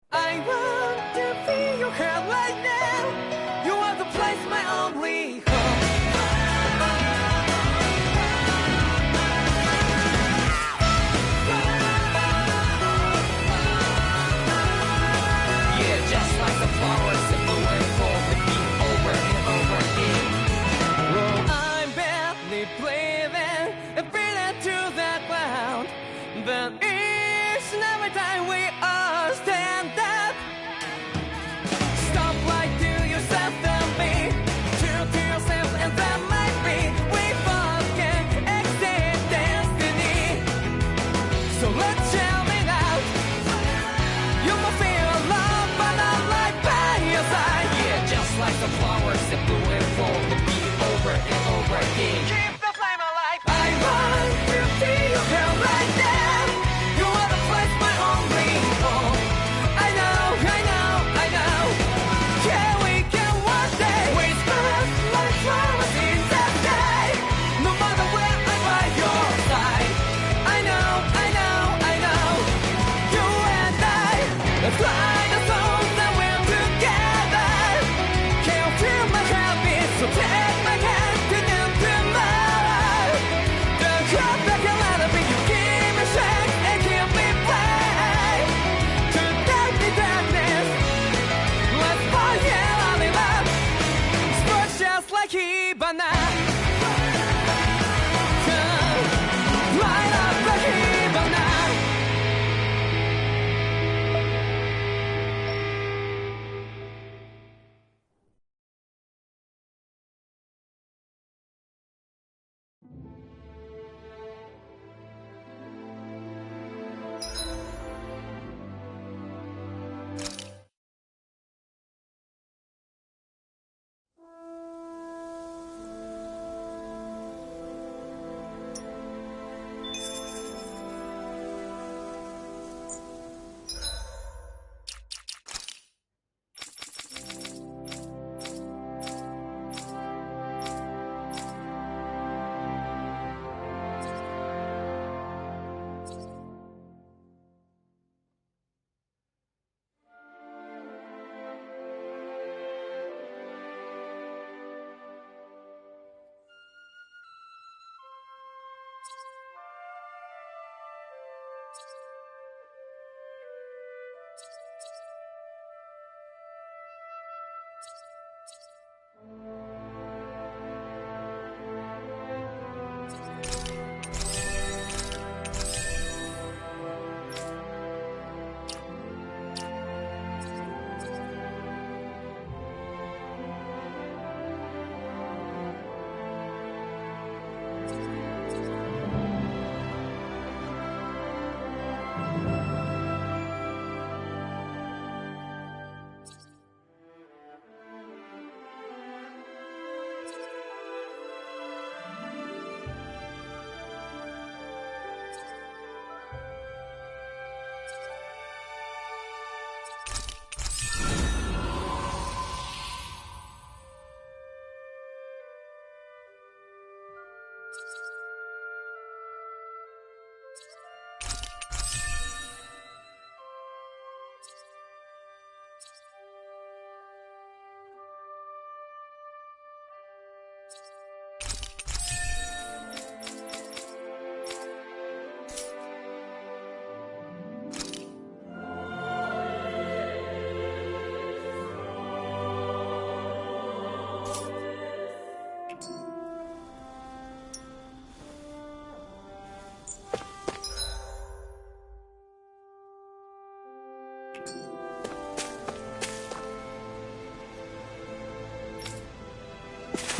I want to feel your hair right now. You are the place, my only home. Yeah, just like the flowers that blew and fall with me over and over again. Oh, I'm barely breathing and breathing to that ground, but each and every time we all stand up. Stop right to yourself and be true to yourself, and that might be we both can exceed destiny. So let's shout it out. You must feel love, but not like by your side. Yeah, just like the flowers that bloom and fall to be over and over again. Keep the flame alive. I want to see you here right now. You are the place, my only home. I know, I know, I know. Yeah, we can one day whisper like flowers in the sky. No matter where I'm by your side. I know, I know, I know. You and I, let's fly the soul that we're together. Can't feel my heartbeat, so take my hand to new tomorrow. The crowd that can let it be, you give me strength and give me faith. To darkness, let's fall yeah, in love. Sparks just like Hibana. Light up the Hibana.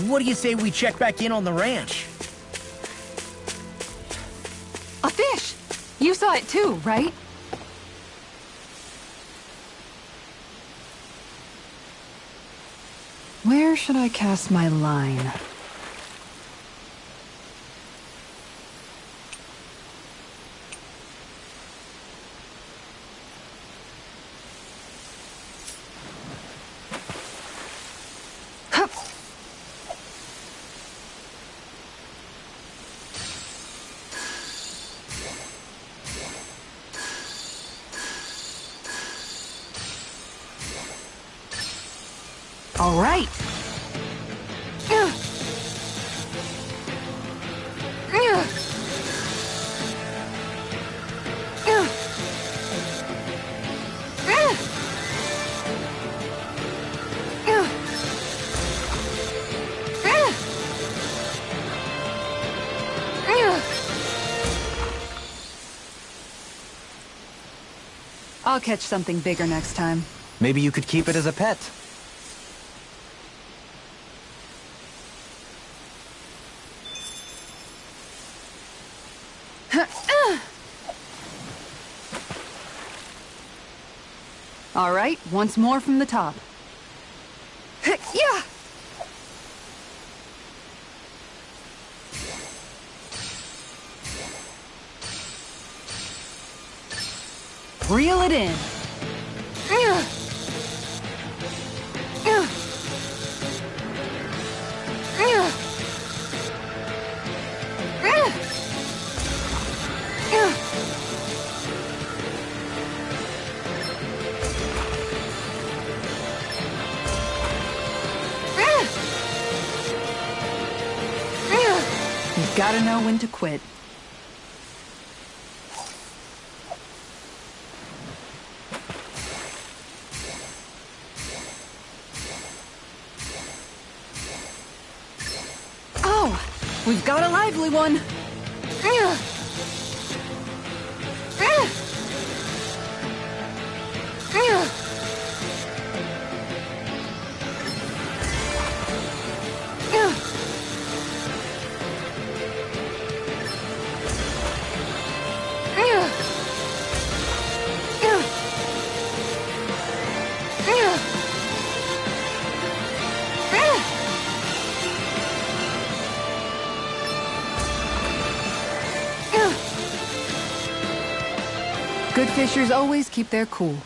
What do you say we check back in on the ranch? A fish! You saw it too, right? Where should I cast my line? Hup! All right. I'll catch something bigger next time. Maybe you could keep it as a pet. All right, once more from the top. Yeah! Reel it in. You've got to know when to quit. Oh, we've got a lively one. Good fishers always keep their cool.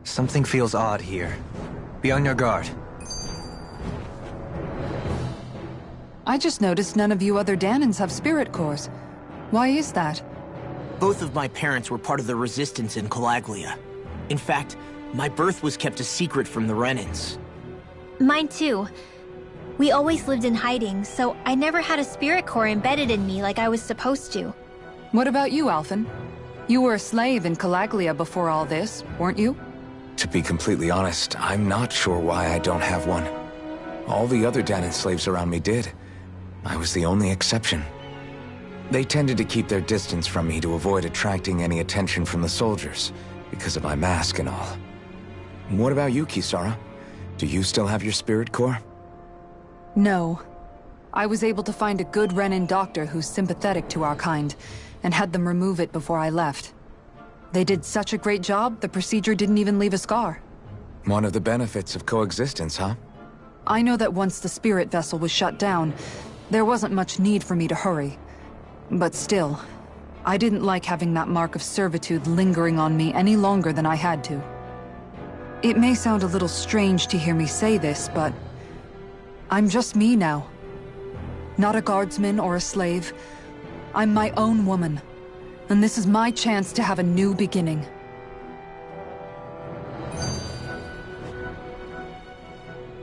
Something feels odd here. Be on your guard. I just noticed none of you other Danans have spirit cores. Why is that? Both of my parents were part of the resistance in Calaglia. In fact, my birth was kept a secret from the Renans. Mine too. We always lived in hiding, so I never had a spirit core embedded in me like I was supposed to. What about you, Alphen? You were a slave in Calaglia before all this, weren't you? To be completely honest, I'm not sure why I don't have one. All the other Danan slaves around me did. I was the only exception. They tended to keep their distance from me to avoid attracting any attention from the soldiers, because of my mask and all. What about you, Kisara? Do you still have your spirit core? No. I was able to find a good Renan doctor who's sympathetic to our kind, and had them remove it before I left. They did such a great job, the procedure didn't even leave a scar. One of the benefits of coexistence, huh? I know that once the spirit vessel was shut down, there wasn't much need for me to hurry. But still, I didn't like having that mark of servitude lingering on me any longer than I had to. It may sound a little strange to hear me say this, but I'm just me now. Not a guardsman or a slave. I'm my own woman. And this is my chance to have a new beginning.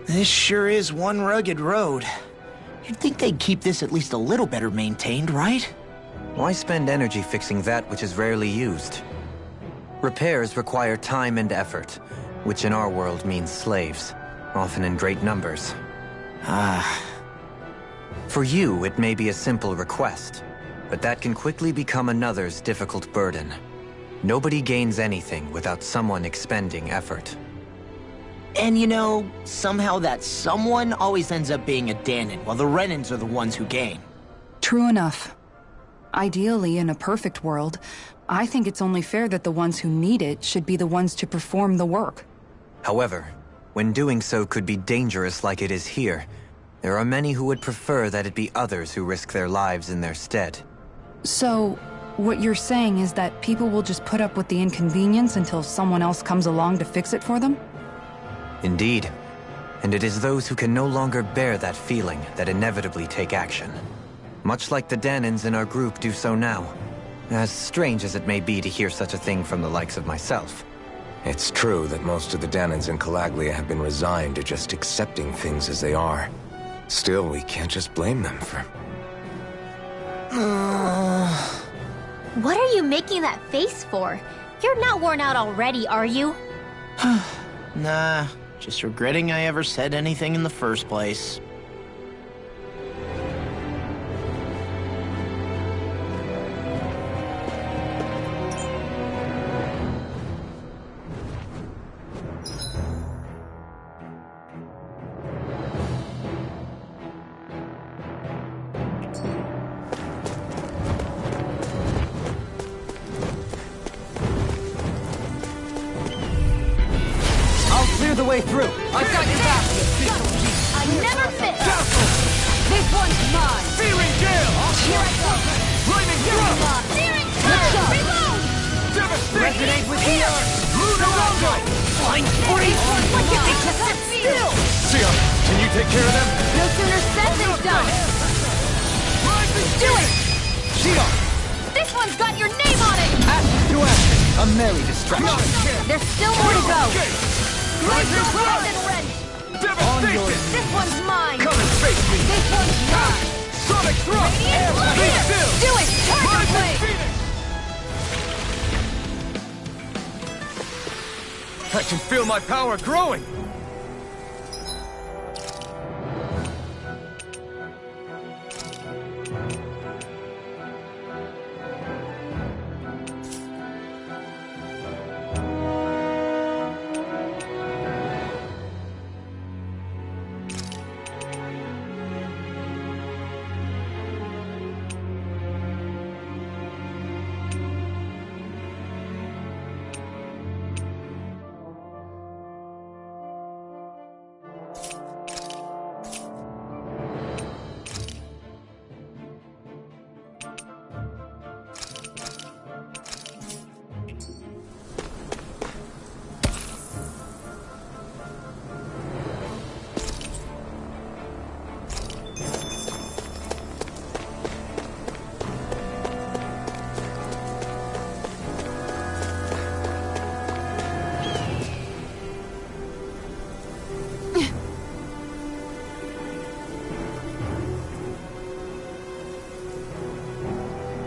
This sure is one rugged road. You'd think they'd keep this at least a little better maintained, right? Why spend energy fixing that which is rarely used? Repairs require time and effort, which in our world means slaves, often in great numbers. For you, it may be a simple request, but that can quickly become another's difficult burden. Nobody gains anything without someone expending effort. And you know, somehow that someone always ends up being a Danon, while the Renans are the ones who gain. True enough. Ideally, in a perfect world, I think it's only fair that the ones who need it should be the ones to perform the work. However, when doing so could be dangerous like it is here, there are many who would prefer that it be others who risk their lives in their stead. So, what you're saying is that people will just put up with the inconvenience until someone else comes along to fix it for them? Indeed. And it is those who can no longer bear that feeling that inevitably take action. Much like the Danons in our group do so now. As strange as it may be to hear such a thing from the likes of myself. It's true that most of the Danons in Calaglia have been resigned to just accepting things as they are. Still, we can't just blame them for... What are you making that face for? You're not worn out already, are you? Nah, just regretting I ever said anything in the first place. Clear the way through. I've got your back. I never miss! This one's mine. Feeling gale! Here I go! Lightning thrust! Searing Fire! Reload! Devastation! Resonate with the earth. Lunar Rondo! Flying 40! Look at me! Just sit still! Sion, can you take care of them? No sooner said than done! Do it! Sion! This one's got your name on it! Ashes to ashes. A merry distraction. There's still more to go! Lightning thrust! And ready! Devastation! This one's mine! Come and face me! This one's mine! Sonic thrust! Radiant Be Fire! still! Do it! Tiger Rising Blade! Phoenix! I can feel my power growing!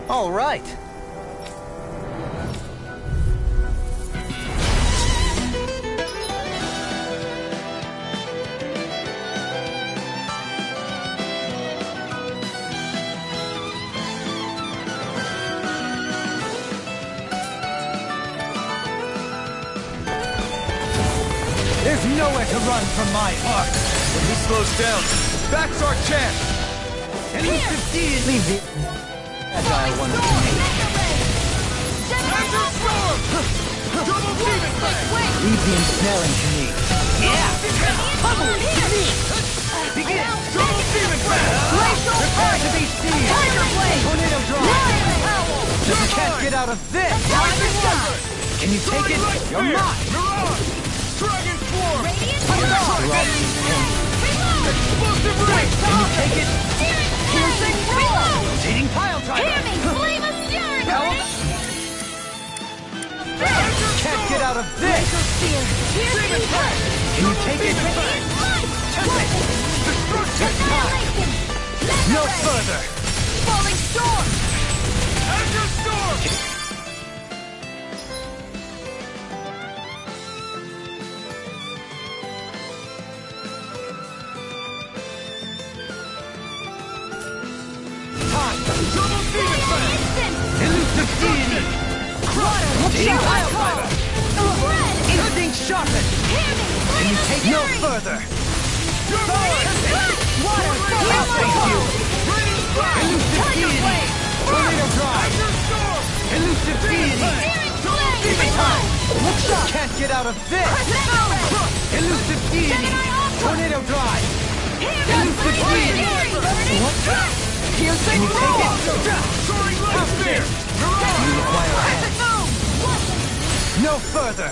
All right. There's nowhere to run from my heart. When he slows down, that's our chance! Enemy 15! Leave the agile one to me. Thunder Storm! Double Demon Blast! Leave the ensnaring to me. Begin! Double Demon Blast! Prepare to be seized! Tornado Drive! You can't get out of this! Can you take it? You're mine! Mirage! Dragon Swarm! Explosive Ray! Explosive Ray! Can you take it? Piercing Roll! Rotating Pile Driver! Hear me! No further! Falling storm! Azure Storm! Time! Double Demon Fang! Elusive Deity! Wildfire! Instinct sharpened! Can you take no further? I'll face you! Elusive Deity! Tornado Drive! Elusive Deity! Demon Time! Can't get out of this! Elusive Deity! Tornado Drive! Elusive Deity! Can you take it? Soaring Spear! You require a hand. No further!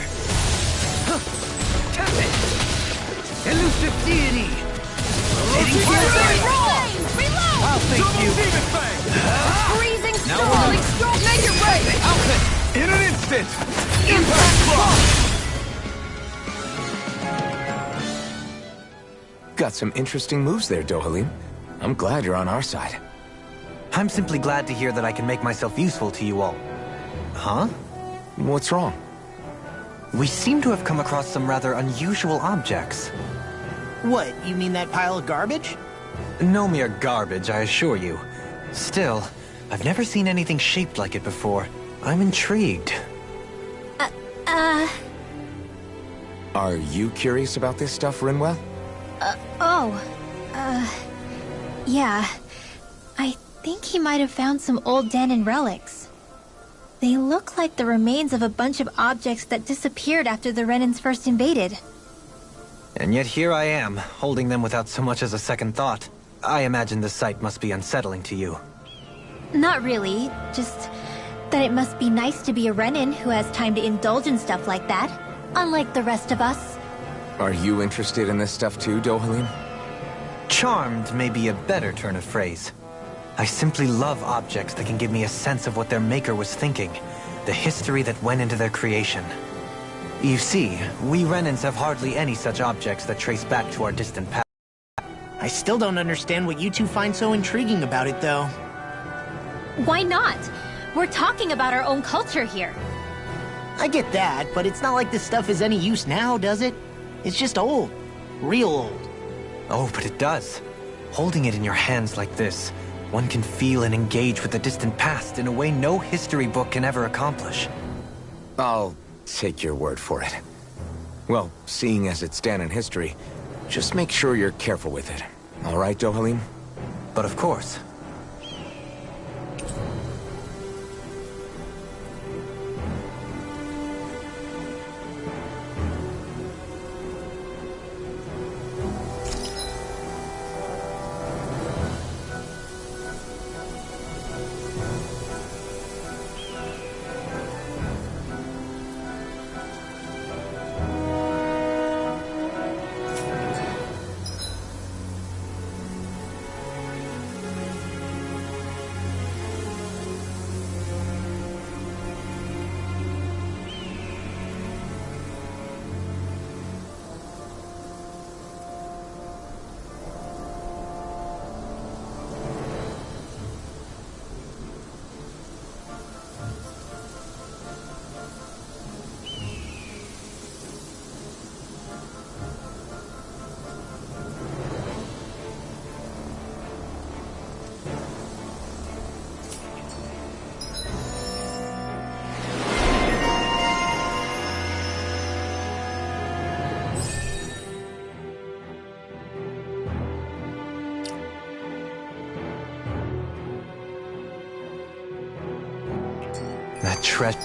Tap it! Elusive Deity! I'll face you! Freezing Now storm! Make it way! Outfit! In an instant! Impact Block! Got some interesting moves there, Dohalim. I'm glad you're on our side. I'm simply glad to hear that I can make myself useful to you all. Huh? What's wrong? We seem to have come across some rather unusual objects. What, you mean that pile of garbage? No mere garbage, I assure you. Still, I've never seen anything shaped like it before. I'm intrigued. Are you curious about this stuff, Rinwell? Yeah. I think he might have found some old Danon relics. They look like the remains of a bunch of objects that disappeared after the Renans first invaded. And yet here I am, holding them without so much as a second thought. I imagine the sight must be unsettling to you. Not really, just that it must be nice to be a Renan who has time to indulge in stuff like that, unlike the rest of us. Are you interested in this stuff too, Dohalim? Charmed may be a better turn of phrase. I simply love objects that can give me a sense of what their maker was thinking, the history that went into their creation. You see, we Renans have hardly any such objects that trace back to our distant past. I still don't understand what you two find so intriguing about it, though. Why not? We're talking about our own culture here. I get that, but it's not like this stuff is any use now, does it? It's just old. Real old. Oh, but it does. Holding it in your hands like this, one can feel and engage with the distant past in a way no history book can ever accomplish. I'll take your word for it. Well, seeing as it's Danon history, just make sure you're careful with it. All right, Dohalim? But of course. That treasure.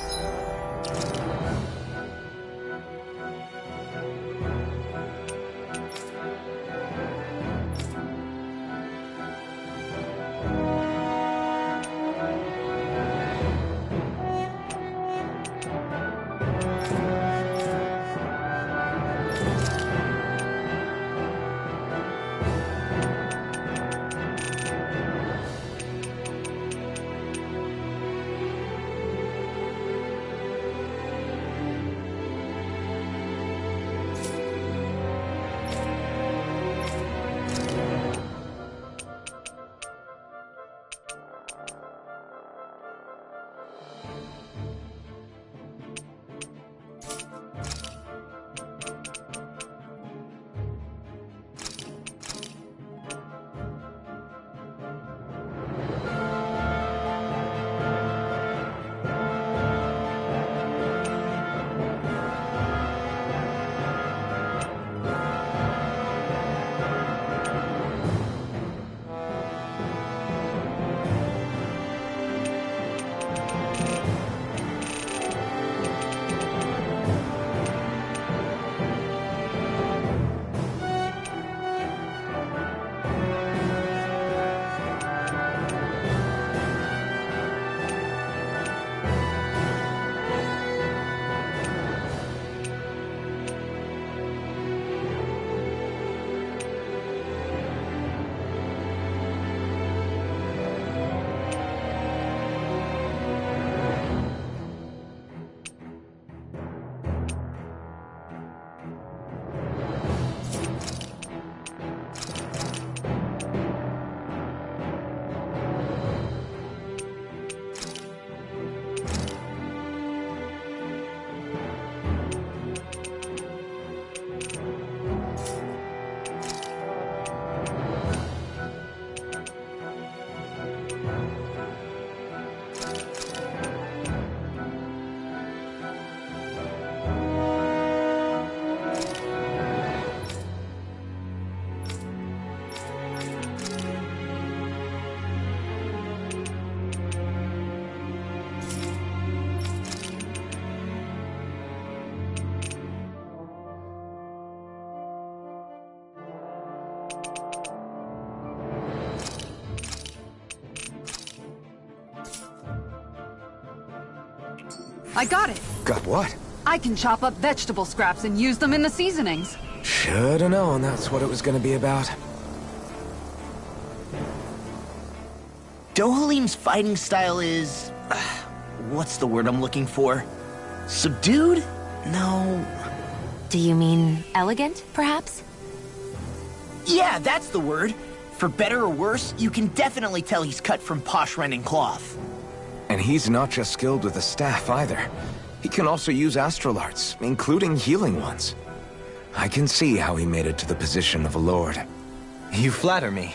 I got it. Got what? I can chop up vegetable scraps and use them in the seasonings. Should've known that's what it was gonna be about. Dohalim's fighting style is... what's the word I'm looking for? Subdued? No... Do you mean elegant, perhaps? Yeah, that's the word. For better or worse, you can definitely tell he's cut from posh Renin cloth. And he's not just skilled with the staff either. He can also use astral arts, including healing ones. I can see how he made it to the position of a lord. You flatter me.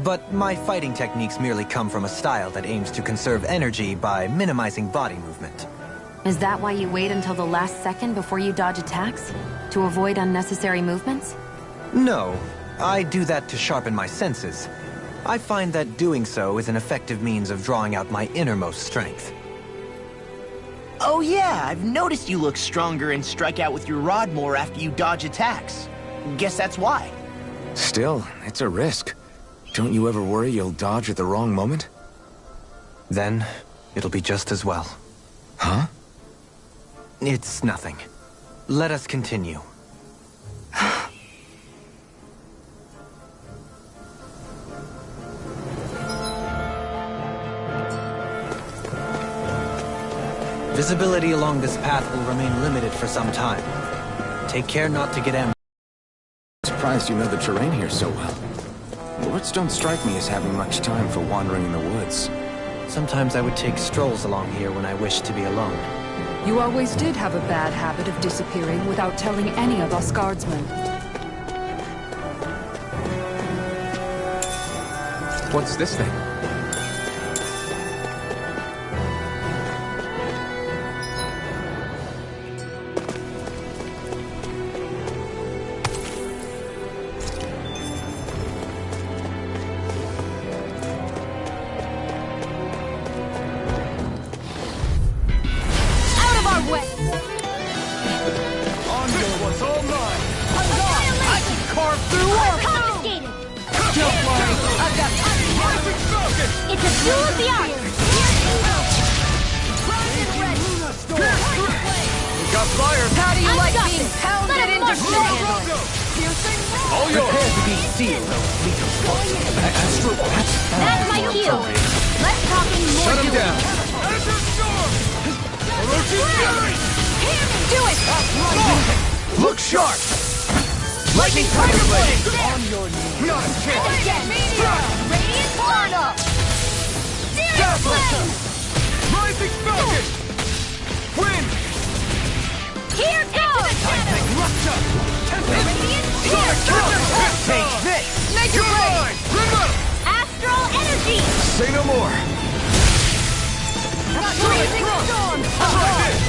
But my fighting techniques merely come from a style that aims to conserve energy by minimizing body movement. Is that why you wait until the last second before you dodge attacks? To avoid unnecessary movements? No, I do that to sharpen my senses. I find that doing so is an effective means of drawing out my innermost strength. Oh yeah, I've noticed you look stronger and strike out with your rod more after you dodge attacks. Guess that's why. Still, it's a risk. Don't you ever worry you'll dodge at the wrong moment? Then, it'll be just as well. Huh? It's nothing. Let us continue. Visibility along this path will remain limited for some time. Take care not to get ambushed. Surprised you know the terrain here so well. Lords don't strike me as having much time for wandering in the woods. Sometimes I would take strolls along here when I wished to be alone. You always did have a bad habit of disappearing without telling any of us guardsmen. What's this thing? It's a duel of the arts! Got fire! How do you I like got being this. pounded Let him into march shreds? All yours! Prepare to be sealed. That's my cue! Let's talk in more Shut him duels. down! Do it! Look sharp! Lightning Tiger Blade! On your knees! Not a chance! Radiant burn up! Serious flame! Rising Falcon! Wind! Here goes! Rupture! Radiant Sonic Counter! Take this! Make your mind! Remember! Astral energy! Say no more! Blazing storm! Try this!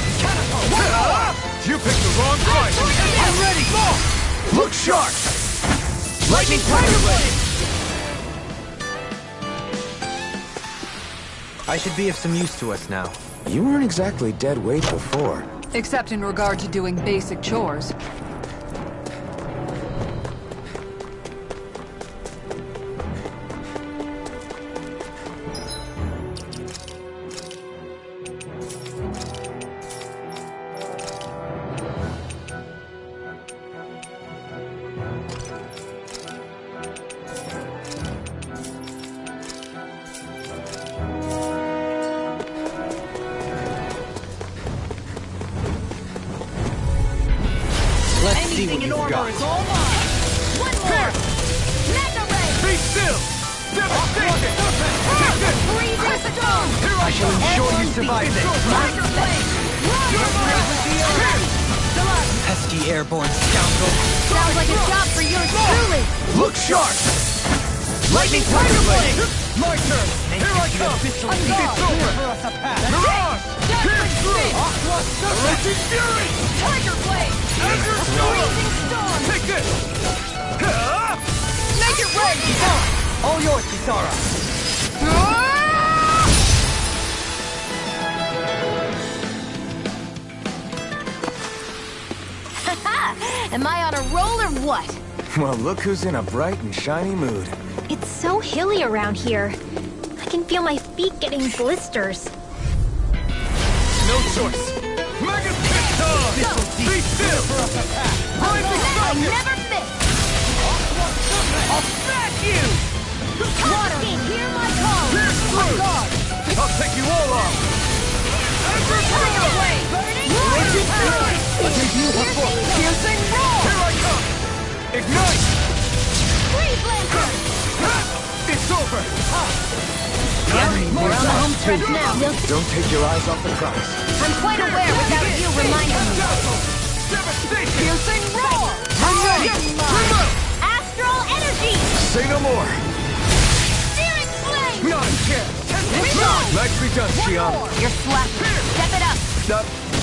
You picked the wrong fight! I'm ready! Look sharp! Lightning Tiger Blade! I should be of some use to us now. You weren't exactly dead weight before. Except in regard to doing basic chores. Let's see what you've got. One more! Mega Ray! Be still! Devastation! Take this! Freezing storm! I shall ensure you survive this. Tiger Blade! Pesky airborne scoundrel. Sounds like a job for yours truly! Look sharp! Lightning Tiger Blade! My turn! Here I come! It's over! Mirage! Pierce through! Raging Fury! Tiger Blade! Azure Freezing storm! Take this! Make it rain! All yours, Kisara. Am I on a roll or what? Well, look who's in a bright and shiny mood. It's so hilly around here. I can feel my feet getting blisters. No choice. Mega Picton! Be still! Rising I Focus! never miss! I'll smash you! Water! Hear my call! Pierce through! I'll take you all off! Turn away! Burning power! Piercing roar! Here I come! Ignite! Freeze Lancer! It's over! We're on the home stretch now. Don't take your eyes off the prize. I'm quite aware without you reminding me. Devastation! Piercing roar! Astral energy! Say no more. Searing flame! Not a chance! Reload! Nicely done, Xion. You're slapping. Step it up!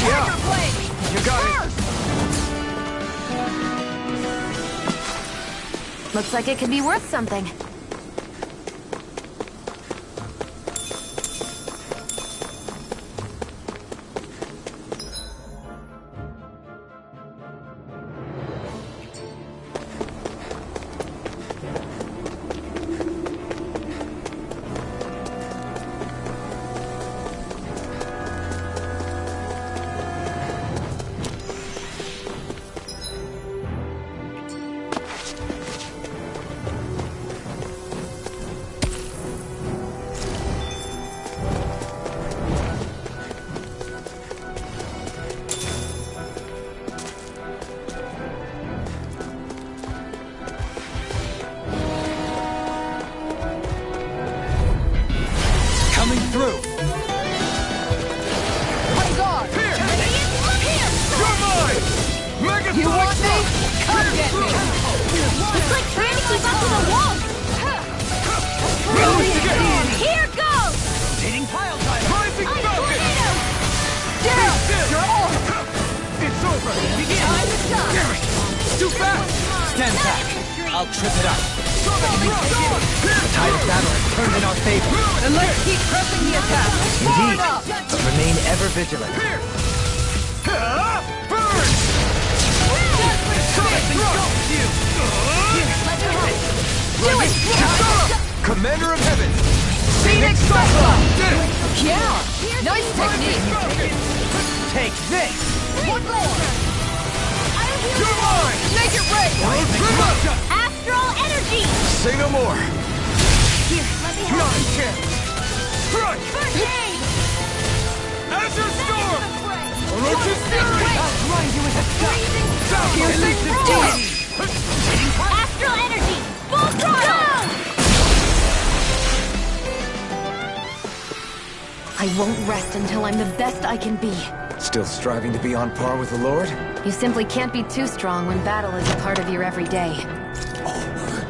Yeah, Flame! you got it. Looks like it could be worth something. Coming through. High guard! Here! Here! You're mine! Mega You want me? Come Pierce get me! through! It's like trying to keep up to the wall! Here goes! Rotating pile driver! Rising Ice Falcon! tornado! Down! You're on! It's over! Begin! Time to shine! Too fast! Stand back. I'll trip it up. The Tide of battle has turned in our favor. And let's keep pressing the attack! Indeed. But remain ever vigilant. Burn! Sonic engulfs you! Do it! Commander of Heaven! Phoenix Cyclone! Did it! Yeah! Nice technique! Take this! One more! You're mine! Make it rain! Remember! Astral energy! Say no more. Here, let me Not help. a chance! Crush! First aid! Azure Storm! Orochi's Fury! I'll grind you with a shot! Piercing Deity! Astral energy! Full throttle! I won't rest until I'm the best I can be. Still striving to be on par with the Lord? You simply can't be too strong when battle is a part of your everyday.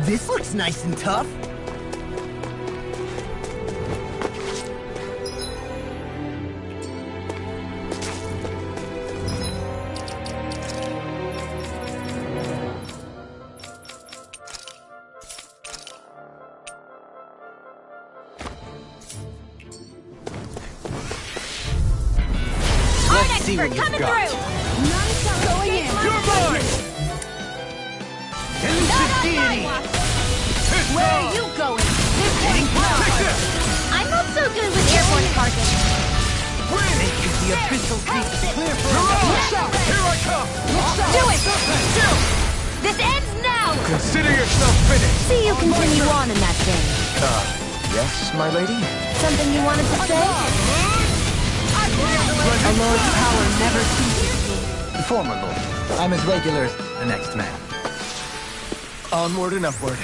This looks nice and tough. Art see expert what you've coming got. through! Going in! You're mine! Not on my watch! Where are you going? This Take this! I'm not so good with airborne targets. Make it the official beat. Clear for You're on! Here I come! Do it! Still! This ends now! Consider yourself finished! See you continue on in that vein. Yes, my lady? Something you wanted to say? A lord's power never ceases. Former lord. I'm as regular as the next man. Onward and upward.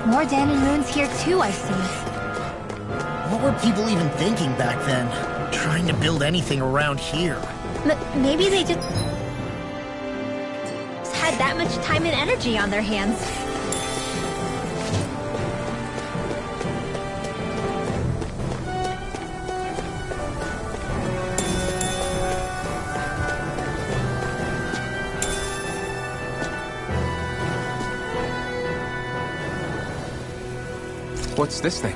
More Danon runes here too, I see. What were people even thinking back then? Trying to build anything around here. Maybe they just had that much time and energy on their hands. What's this thing?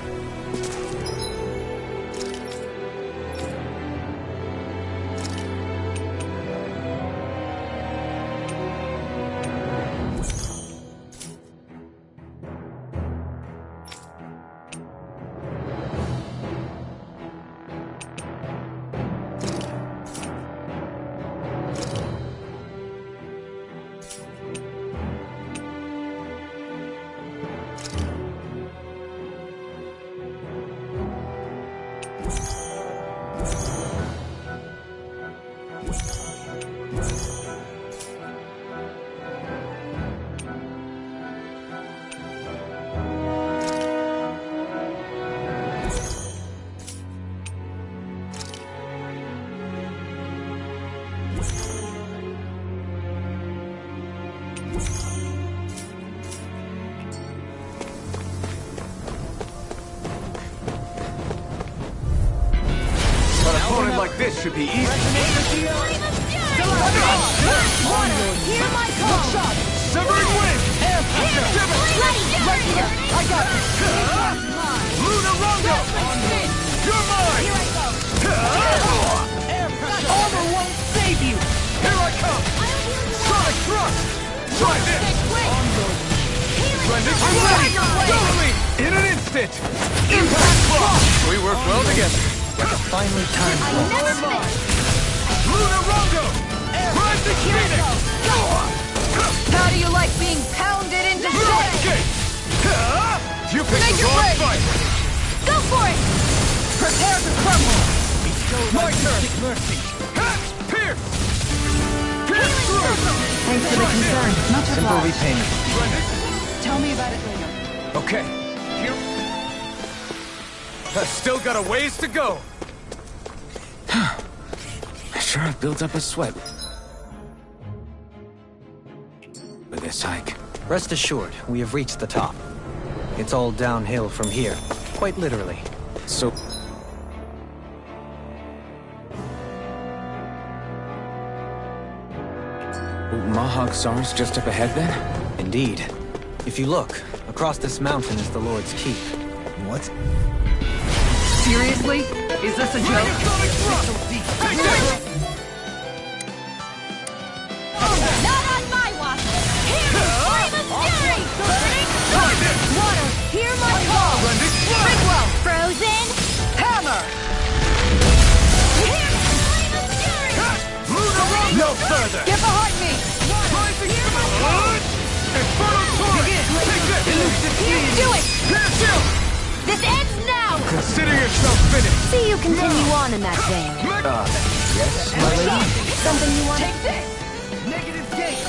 opponent like this should be easy. Hear my call! Severing wind! Air pressure! Right here! I got it! Luna Rondo! You're mine! Here I go! Air pressure! Armor won't save you! Here I come! Sonic thrust! Try this! Splendid! I'm ready! Totally! In an instant! Impact block! We work well together. Like a finely timed I blow. never miss! Luna Rondo! Rising Phoenix! How do you like being pounded into Little shape? escape! You picked Make the it wrong rain! fight! Go for it! Prepare to crumble! My turn! Pierce! Pierce through! Thanks for the concern. Much Simple obliged. repayment. Tell me about it later. Okay. Here. I've still got a ways to go. I sure have built up a sweat. For this hike. Rest assured, we have reached the top. It's all downhill from here, quite literally. So... Mahag Sar's just up ahead then? Indeed. If you look, across this mountain is the Lord's Keep. What? Seriously? Is this a joke? Not on my watch! Here, Flame of Fury! Water, hear my call! Bridwell, Frozen! Hammer! Here, Flame of Fury! No further! Get behind me! Inferno Torrent! Take this! Here, do it! Pierce you! This ends now! Consider yourself finished! See you continue on in that vein. Yes, my lady? Something you want? Take this! Negative gate!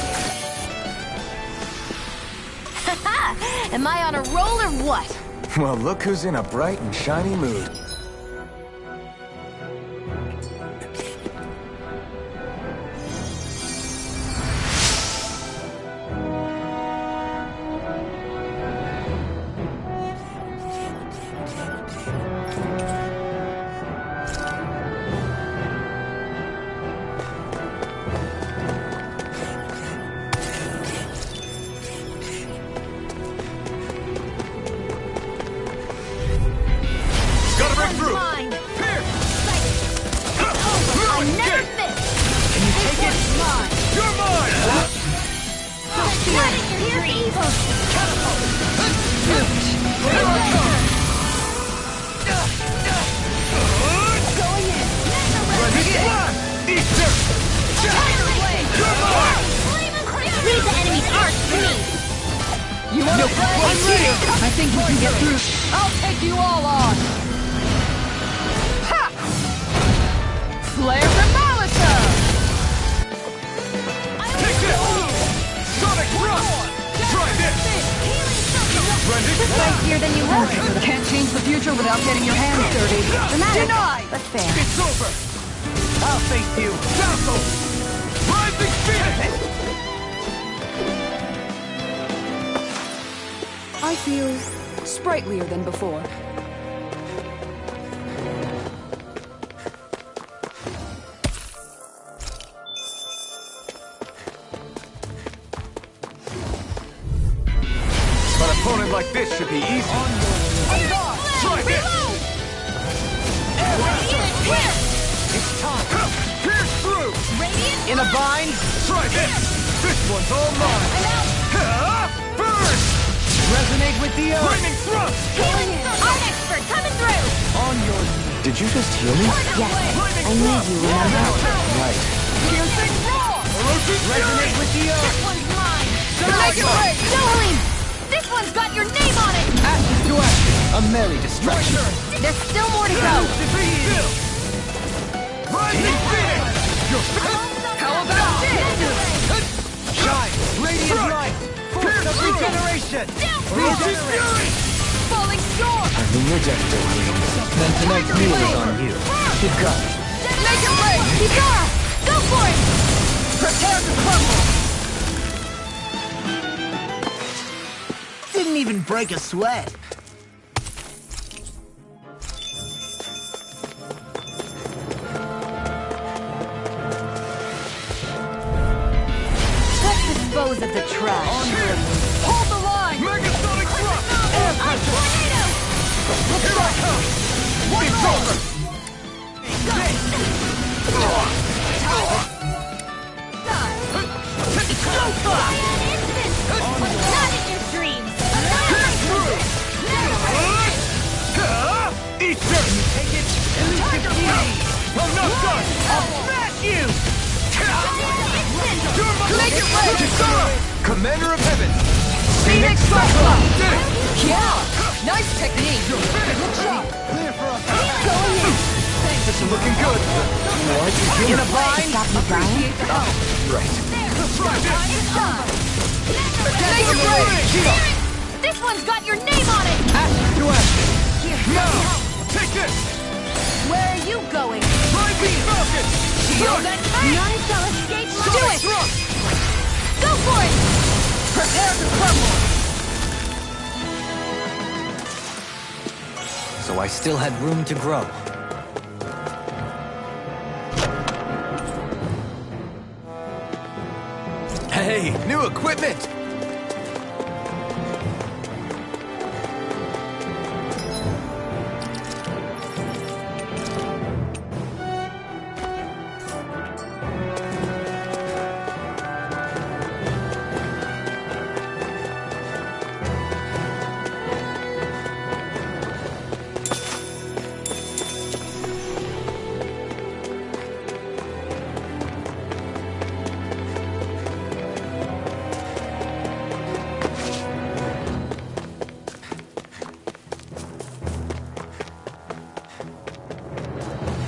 Haha! Am I on a roll or what? Well, look who's in a bright and shiny mood. Gotta break One's through! mine! Pierce! I never miss! Can you take it? Mine! You're mine! Here's evil! Going in! Eat dirt! Leave the enemy's arc to me! You want to play? I'm ready! I think we can get through. I'll take you all on! Ha! Flare Demolitor! Take this! Sonic thrust! Try this! Spicier than you look. Can't change the future without getting your hands dirty. Dramatic, Denied! but fair. It's over! I'll face you! Dazzle! Rising Phoenix! I feel sprightlier than before. An opponent like this should be easy. Try this! It's time! Pierce through! In a bind? Try this! This one's all mine! Burn! Resonate with the earth! Lightning thrust! Art expert coming through! On your... Did you just heal me? Yes, I need you, remember? Right. Piercing roar! Resonate with the earth! This one's mine! Make it rain! Noeline! This one's got your name on it! Ashes to ashes, a merry distraction. There's still more to go! Rising Phoenix! How about this? Shine! Radiant light! Force of regeneration! Rose's fury! Falling storm! I'm in your death, Dohleen. Then tonight's meal is on you. Keep going. Make it rain! Kikara! Go for it! Prepare to crumble! Didn't even break a sweat. dispose of the trash. Hold the line! Megasonic thrust! Air pressure! Here I come! It's over! Not in your dreams! Eat this! Take it! Tiger Blade! I'm not done! I'll smash you! Make it right! Kisara! Commander of Heaven! Phoenix Cyclops! Yeah! Nice technique! You're finished! Clear for us! Going in! This is looking good! What? In a bind? Stop you dying? Appreciate the help. Right. Try this! Make it right! This one's got your name on it! To action! Now! Take this! Where are you going? Rising Falcon! None shall escape my... Do it! Thrust! Go for it! Prepare to crumble! So I still had room to grow. Hey, new equipment!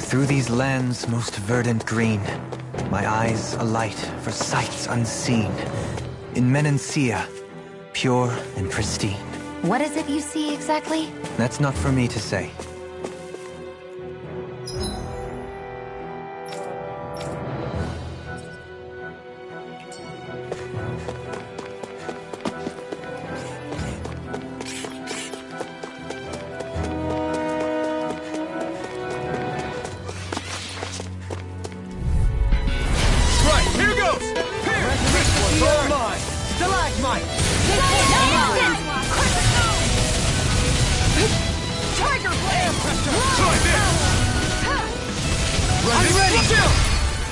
Through these lands most verdant green, my eyes alight for sights unseen. In Menancia, pure and pristine. What is it you see exactly? That's not for me to say. Tiger Blade! I'm ready!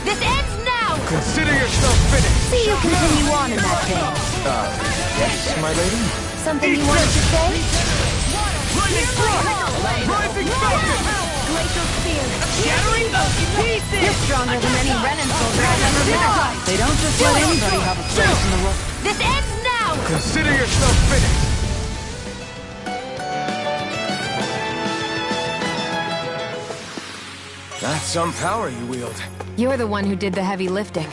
This ends now! Consider yourself finished! See you continue on in that thing. Yes, my lady? Something you wanted to say? Lightning Thrust! Rising Falcon! Glacial Spear. Shattering those to pieces! You're stronger than any Renan soldier I've ever met. They don't just let anybody have a place in the world. This ends now! Consider yourself finished! That's some power you wield. You're the one who did the heavy lifting.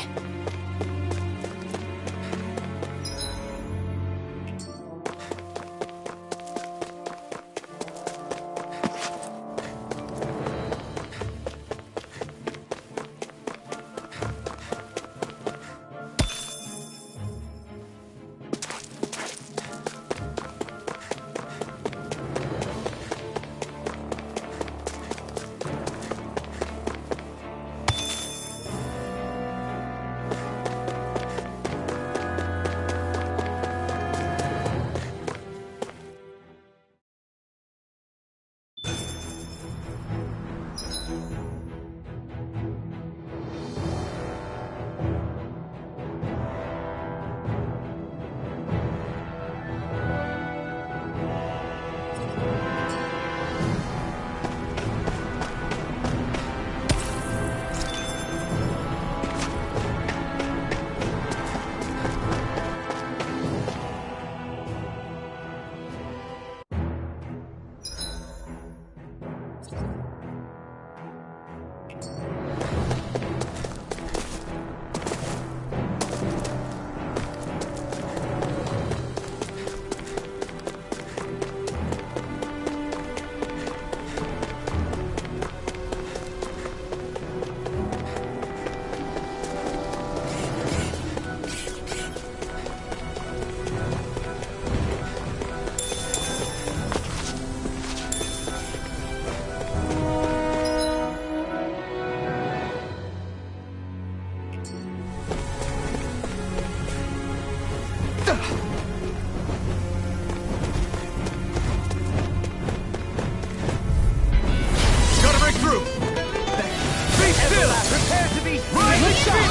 attack! Prepare to be seen!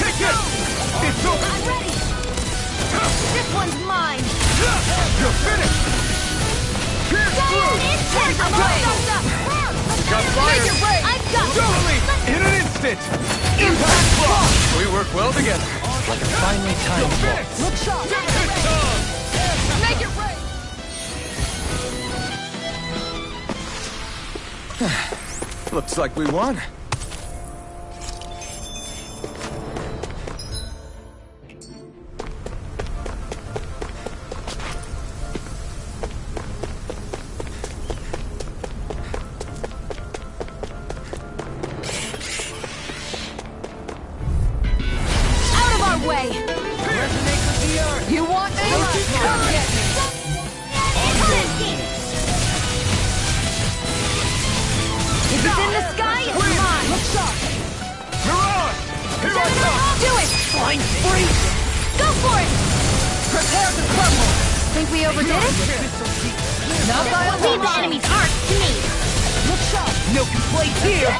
Take it! It's over! I'm ready! This one's mine! You're finished! Pierce through! Got fire! I've got Totally! In an instant! Impact block! We work well together. Like a finely timed ball. Look sharp! Make it rain! Looks like we won. Out of our way! You want me? Come get me! If it's in the sky, it's mine! Look sharp! Mirage! Here I come! Do it! Fine, free! Go for it! Prepare to crumble! Think we overdid it? Not by a Leave the long enemy's arc to me! Look sharp! No complaints here!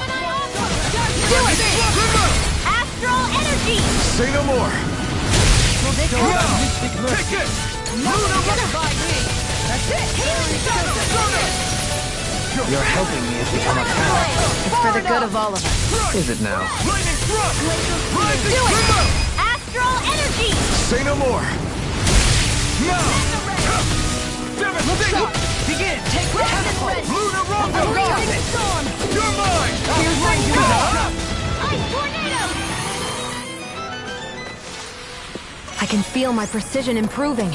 Do it! Astral energy! Say no more! This Take it! Luna running by me! That's it! Your helping me has become apparent. It's for the good of all of us. Is it now? Lightning thrust! Rising Do it! Grimmo! Astral energy! Say no more! Now! Devastation! Begin! Take the catapult! Luna Rondo! Storm! You're mine! Here's my Ice tornado! I can feel my precision improving.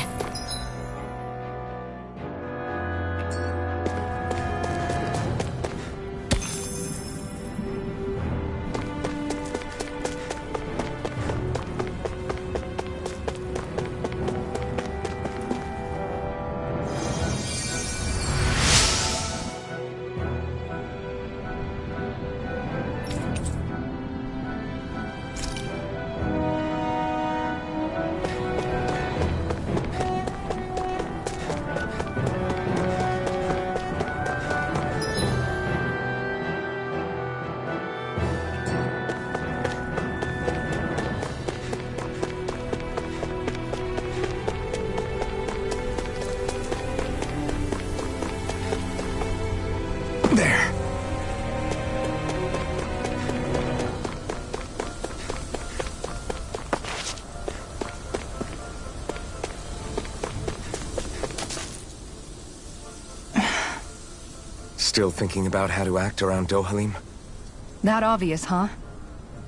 There. Still thinking about how to act around Dohalim? That obvious, huh?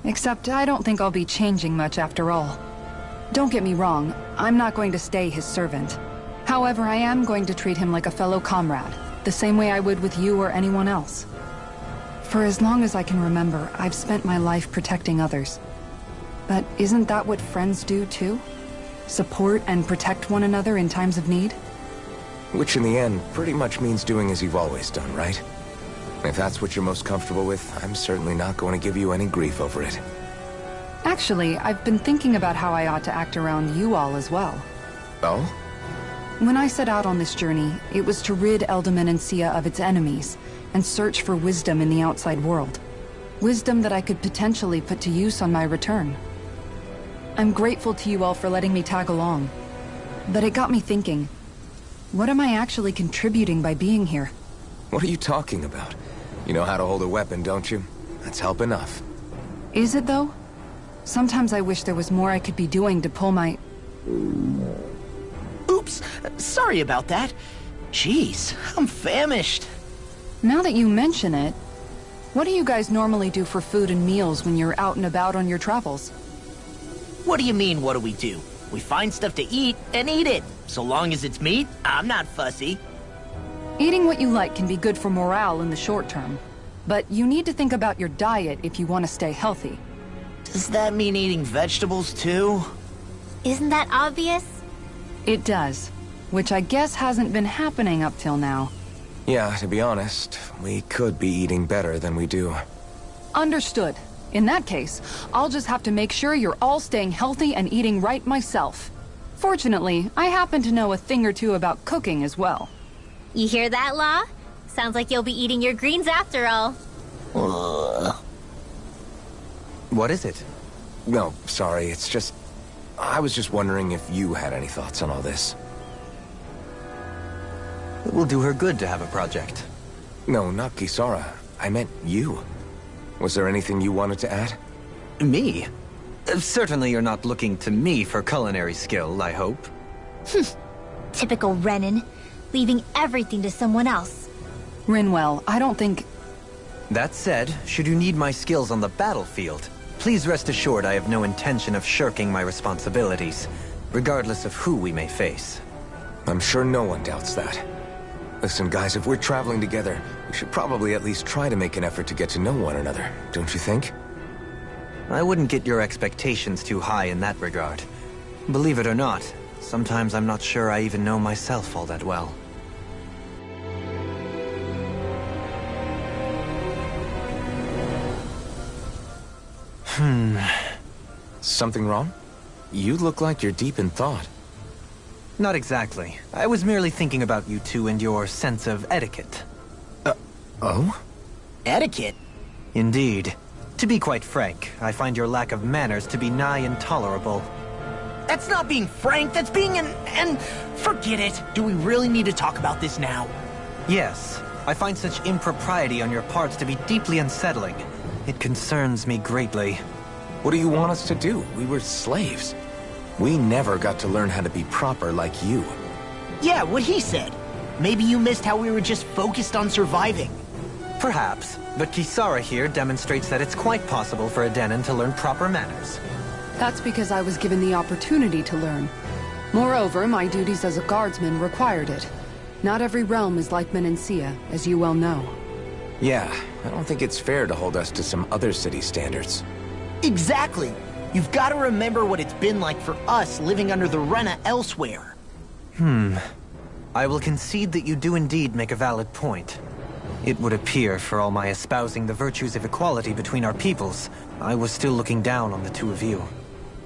Except I don't think I'll be changing much after all. Don't get me wrong, I'm not going to stay his servant. However, I am going to treat him like a fellow comrade, the same way I would with you or anyone else. For as long as I can remember, I've spent my life protecting others. But isn't that what friends do too? Support and protect one another in times of need? Which in the end pretty much means doing as you've always done, right? If that's what you're most comfortable with, I'm certainly not going to give you any grief over it. Actually, I've been thinking about how I ought to act around you all as well. Oh? When I set out on this journey, it was to rid Eldomenencia of its enemies, and search for wisdom in the outside world. Wisdom that I could potentially put to use on my return. I'm grateful to you all for letting me tag along. But it got me thinking, what am I actually contributing by being here? What are you talking about? You know how to hold a weapon, don't you? That's help enough. Is it though? Sometimes I wish there was more I could be doing to pull my... Oops, sorry about that. Jeez, I'm famished. Now that you mention it, what do you guys normally do for food and meals when you're out and about on your travels? What do you mean, what do we do? We find stuff to eat and eat it. So long as it's meat, I'm not fussy. Eating what you like can be good for morale in the short term, but you need to think about your diet if you want to stay healthy. Does that mean eating vegetables too? Isn't that obvious? It does, which I guess hasn't been happening up till now. Yeah, to be honest, we could be eating better than we do. Understood. In that case, I'll just have to make sure you're all staying healthy and eating right myself. Fortunately, I happen to know a thing or two about cooking as well. You hear that, Law? Sounds like you'll be eating your greens after all. What is it? No, sorry, it's just... I was just wondering if you had any thoughts on all this. It will do her good to have a project. No, not Kisara. I meant you. Was there anything you wanted to add? Me? Certainly you're not looking to me for culinary skill, I hope. Typical Renan, leaving everything to someone else. Rinwell, I don't think... That said, should you need my skills on the battlefield, please rest assured I have no intention of shirking my responsibilities, regardless of who we may face. I'm sure no one doubts that. Listen, guys, if we're traveling together, we should probably at least try to make an effort to get to know one another, don't you think? I wouldn't get your expectations too high in that regard. Believe it or not, sometimes I'm not sure I even know myself all that well. Something wrong? You look like you're deep in thought. Not exactly. I was merely thinking about you two and your sense of etiquette. Oh? Etiquette? Indeed. To be quite frank, I find your lack of manners to be nigh intolerable. That's not being frank, that's being and forget it. Do we really need to talk about this now? Yes. I find such impropriety on your parts to be deeply unsettling. It concerns me greatly. What do you want us to do? We were slaves. We never got to learn how to be proper like you. Yeah, what he said. Maybe you missed how we were just focused on surviving. Perhaps, but Kisara here demonstrates that it's quite possible for a Denon to learn proper manners. That's because I was given the opportunity to learn. Moreover, my duties as a guardsman required it. Not every realm is like Menancia, as you well know. Yeah, I don't think it's fair to hold us to some other city standards. Exactly. You've got to remember what it's been like for us living under the Rena elsewhere. I will concede that you do indeed make a valid point. It would appear, for all my espousing the virtues of equality between our peoples, I was still looking down on the two of you.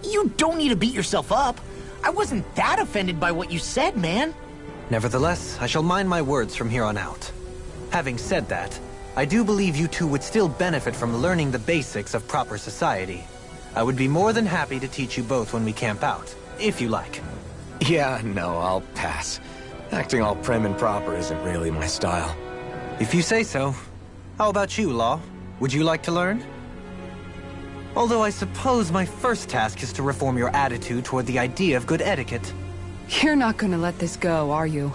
You don't need to beat yourself up. I wasn't that offended by what you said, man. Nevertheless, I shall mind my words from here on out. Having said that, I do believe you two would still benefit from learning the basics of proper society. I would be more than happy to teach you both when we camp out, if you like. Yeah, no, I'll pass. Acting all prim and proper isn't really my style. If you say so. How about you, Law? Would you like to learn? Although I suppose my first task is to reform your attitude toward the idea of good etiquette. You're not gonna let this go, are you?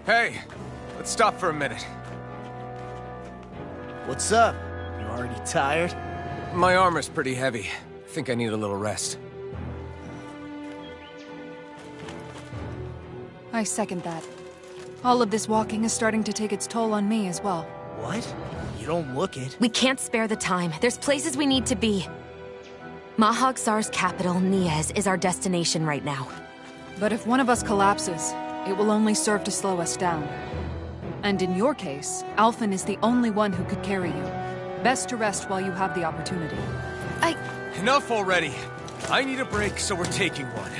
Hey, let's stop for a minute. What's up? You already tired? My armor's pretty heavy. I think I need a little rest. I second that. All of this walking is starting to take its toll on me as well. What? You don't look it. We can't spare the time. There's places we need to be. Mahag Saar's capital, Niez, is our destination right now. But if one of us collapses, it will only serve to slow us down. And in your case, Alphen is the only one who could carry you. Best to rest while you have the opportunity. Enough already. I need a break, so we're taking one.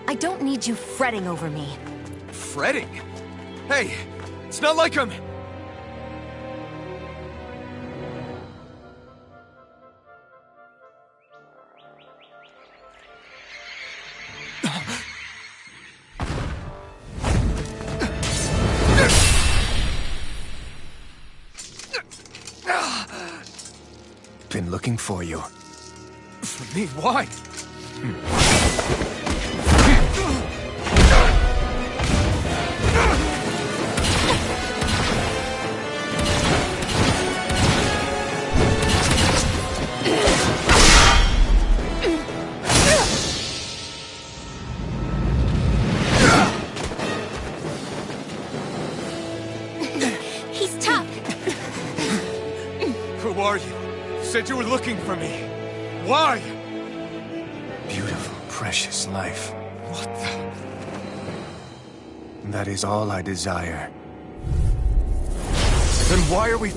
I don't need you fretting over me. Fretting? Hey, it's not like I'm... Been looking for you. For me? Why? He's tough. Who are you? You said you were looking for me. Why? Beautiful, precious life. What the... That is all I desire. Then why are we...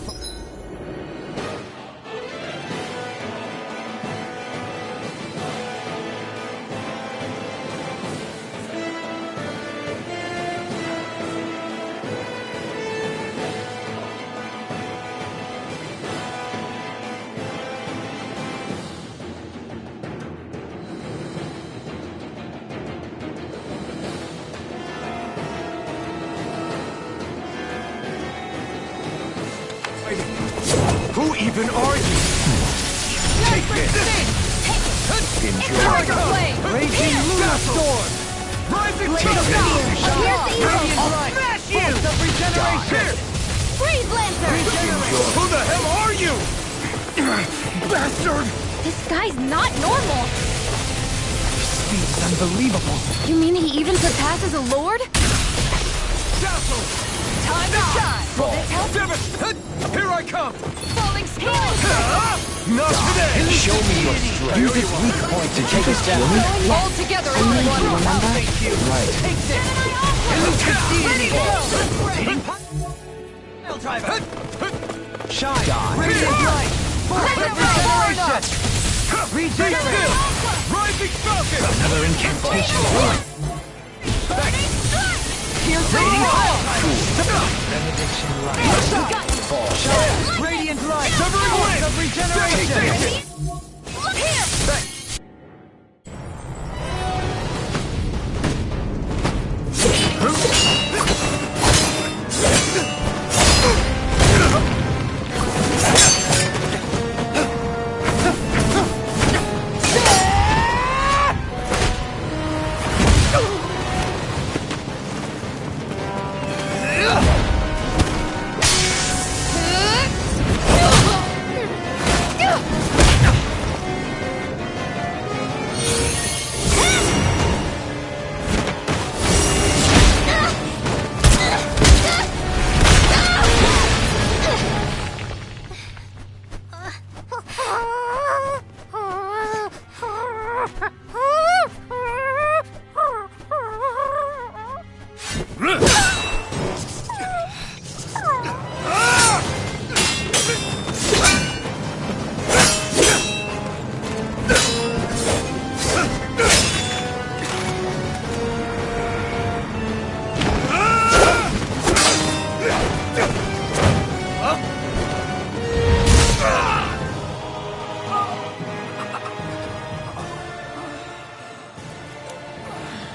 Who even are you? Take this! Enjoy! Raging Lunarstorm! Rising Tempest! Smash you! Force of regeneration! Freeze Lancer! Who the hell are you? Bastard! This guy's not normal! Speed is unbelievable. You mean he even surpasses a lord? Dazzle! Time to shine! Will this help? Dammit! Here I come! Falling storm! Not today! Show me your strength. Use this weak point to take us down. All together, everyone! Remember? Right. Take this! Ready to go! Pile driver. Shine. Radiant light. Regeneration! Regenerate! Rising Falcon! Another incantation. Piercing Benediction light. Fall. Shine. Radiant light. Severing Wind! Of regeneration. Look here!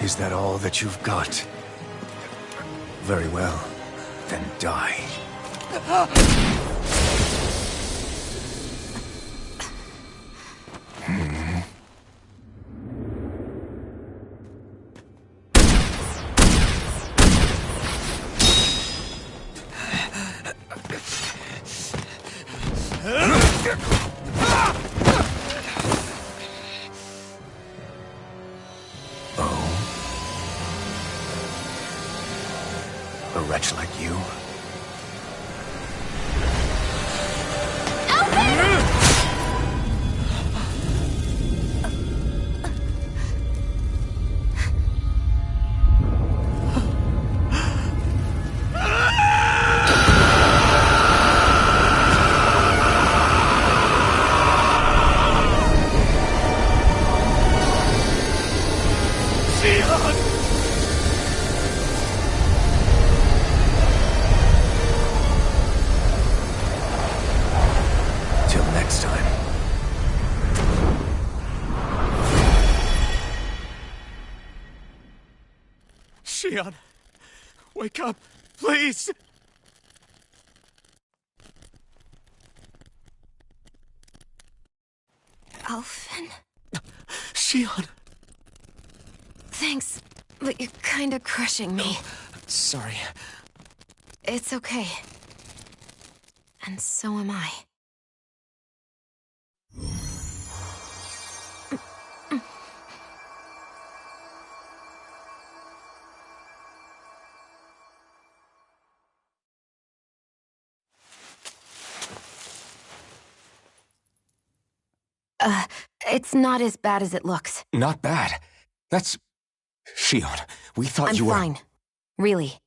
Is that all that you've got? Very well. Then die. A wretch like you? Till next time. Shion! Wake up, please! Alphen? Shion! Thanks, but you're kinda crushing me. Sorry. It's okay. And so am I. It's not as bad as it looks. Not bad. That's... Shion, we thought I'm you were... fine. Really.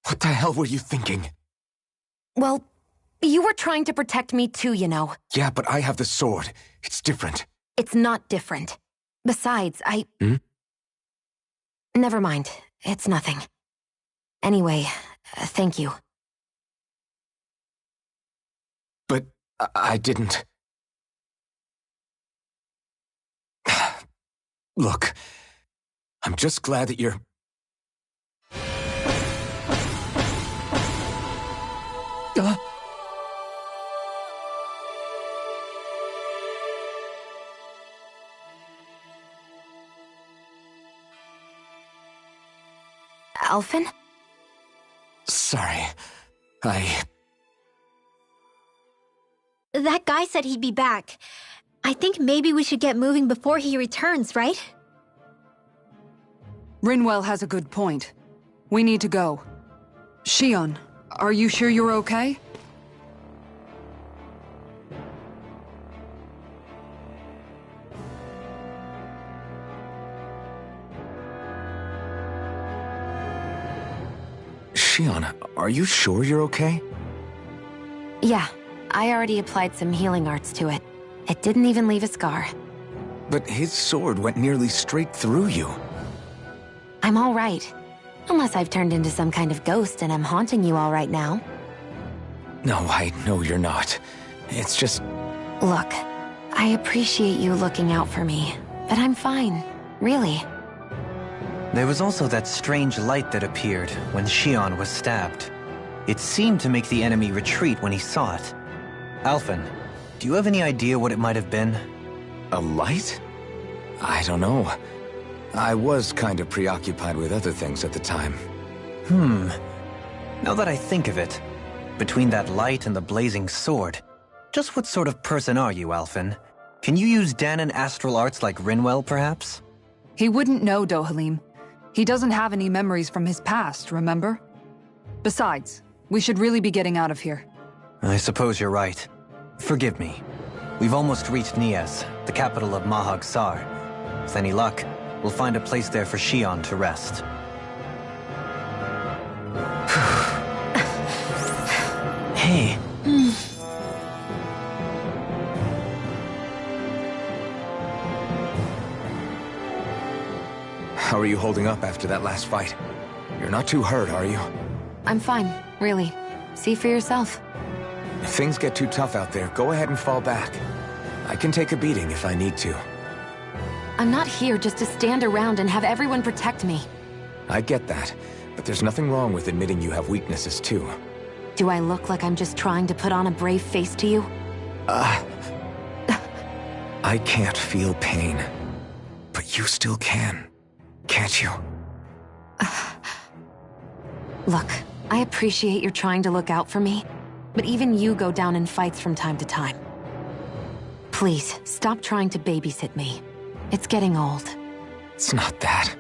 What the hell were you thinking? Well, you were trying to protect me too, you know. Yeah, but I have the sword. It's different. It's not different. Besides, Never mind. It's nothing. Anyway, thank you. But I didn't... Look, I'm just glad that you're... Alphen? Sorry. That guy said he'd be back. I think maybe we should get moving before he returns, right? Rinwell has a good point. We need to go. Shion, are you sure you're okay? Shion, are you sure you're okay? Yeah, I already applied some healing arts to it. It didn't even leave a scar. But his sword went nearly straight through you. I'm all right. Unless I've turned into some kind of ghost and I'm haunting you all right now. No, I know you're not. It's just... Look, I appreciate you looking out for me, but I'm fine. Really. There was also that strange light that appeared when Shion was stabbed. It seemed to make the enemy retreat when he saw it. Alphen, do you have any idea what it might have been? A light? I don't know. I was kind of preoccupied with other things at the time. Now that I think of it, between that light and the blazing sword, just what sort of person are you, Alphen? Can you use Dahnan astral arts like Rinwell, perhaps? He wouldn't know, Dohalim. He doesn't have any memories from his past, remember? Besides, we should really be getting out of here. I suppose you're right. Forgive me. We've almost reached Niez, the capital of Mahag Saar. With any luck, we'll find a place there for Shion to rest. Hey. How are you holding up after that last fight? You're not too hurt, are you? I'm fine, really. See for yourself. If things get too tough out there, go ahead and fall back. I can take a beating if I need to. I'm not here just to stand around and have everyone protect me. I get that, but there's nothing wrong with admitting you have weaknesses too. Do I look like I'm just trying to put on a brave face to you? I can't feel pain. But you still can. Can't you? Look, I appreciate you're trying to look out for me, but even you go down in fights from time to time. Please, stop trying to babysit me. It's getting old. It's not that.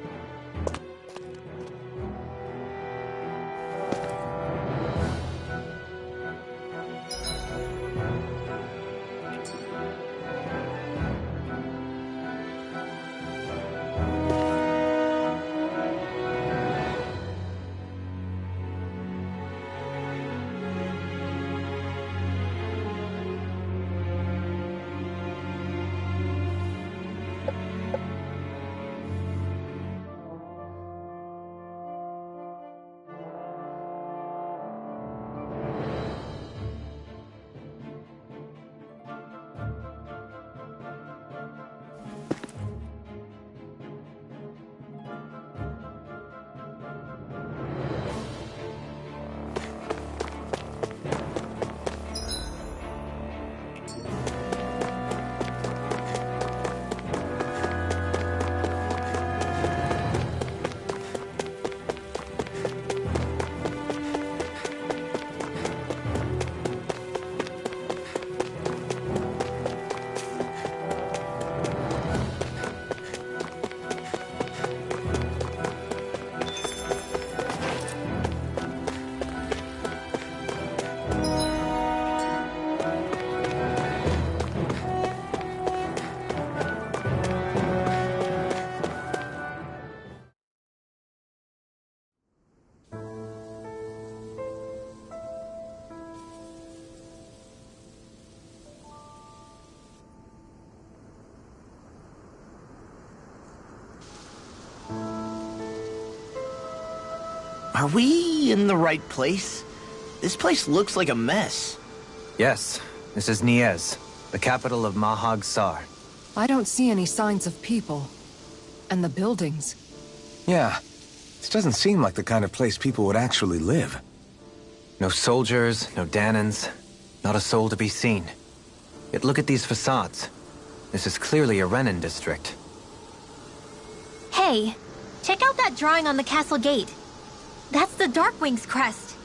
Are we in the right place? This place looks like a mess. Yes, this is Niez, the capital of Mahag Sar. I don't see any signs of people. And the buildings. Yeah, this doesn't seem like the kind of place people would actually live. No soldiers, no Danans, not a soul to be seen. Yet look at these facades. This is clearly a Renan district. Hey, check out that drawing on the castle gate. That's the Darkwing's crest.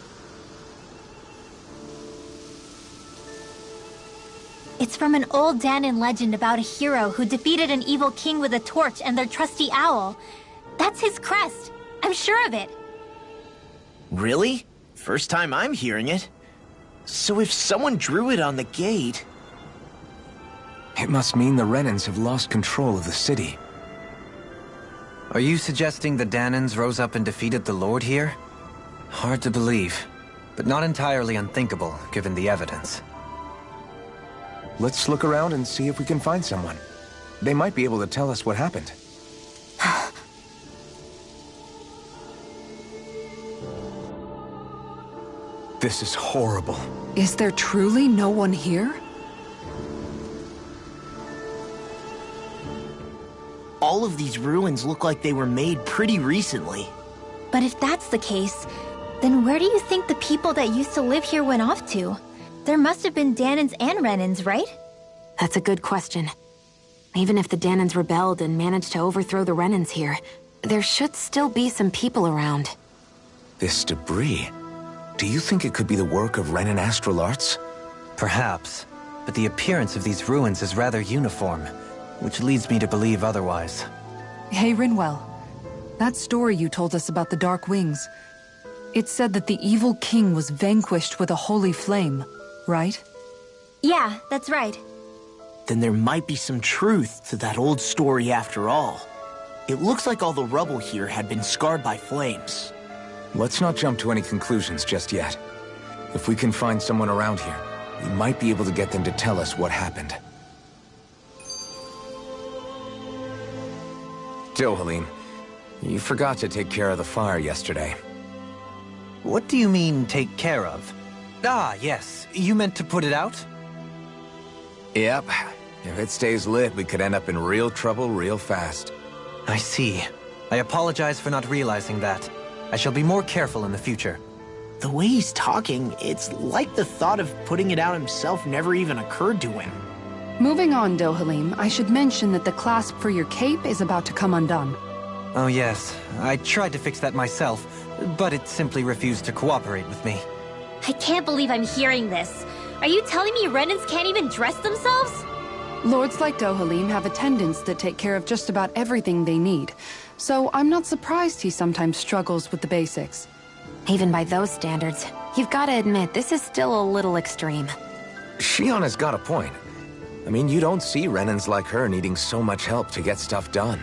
It's from an old Danan legend about a hero who defeated an evil king with a torch and their trusty owl. That's his crest. I'm sure of it. Really? First time I'm hearing it. So if someone drew it on the gate... It must mean the Renans have lost control of the city. Are you suggesting the Danans rose up and defeated the Lord here? Hard to believe, but not entirely unthinkable, given the evidence. Let's look around and see if we can find someone. They might be able to tell us what happened. This is horrible. Is there truly no one here? All of these ruins look like they were made pretty recently. But if that's the case, then where do you think the people that used to live here went off to? There must have been Danans and Renans, right? That's a good question. Even if the Danans rebelled and managed to overthrow the Renans here, there should still be some people around. This debris... Do you think it could be the work of Renan astral arts? Perhaps, but the appearance of these ruins is rather uniform, which leads me to believe otherwise. Hey, Rinwell. That story you told us about the Dark Wings. It said that the evil king was vanquished with a holy flame, right? Yeah, that's right. Then there might be some truth to that old story after all. It looks like all the rubble here had been scarred by flames. Let's not jump to any conclusions just yet. If we can find someone around here, we might be able to get them to tell us what happened. Dohalim, you forgot to take care of the fire yesterday. What do you mean, take care of? Ah, yes. You meant to put it out? Yep. If it stays lit, we could end up in real trouble real fast. I see. I apologize for not realizing that. I shall be more careful in the future. The way he's talking, it's like the thought of putting it out himself never even occurred to him. Moving on, Dohalim, I should mention that the clasp for your cape is about to come undone. Oh yes, I tried to fix that myself, but it simply refused to cooperate with me. I can't believe I'm hearing this. Are you telling me Renans can't even dress themselves? Lords like Dohalim have attendants that take care of just about everything they need, so I'm not surprised he sometimes struggles with the basics. Even by those standards, you've got to admit this is still a little extreme. Shionna's got a point. I mean, you don't see Renans like her needing so much help to get stuff done.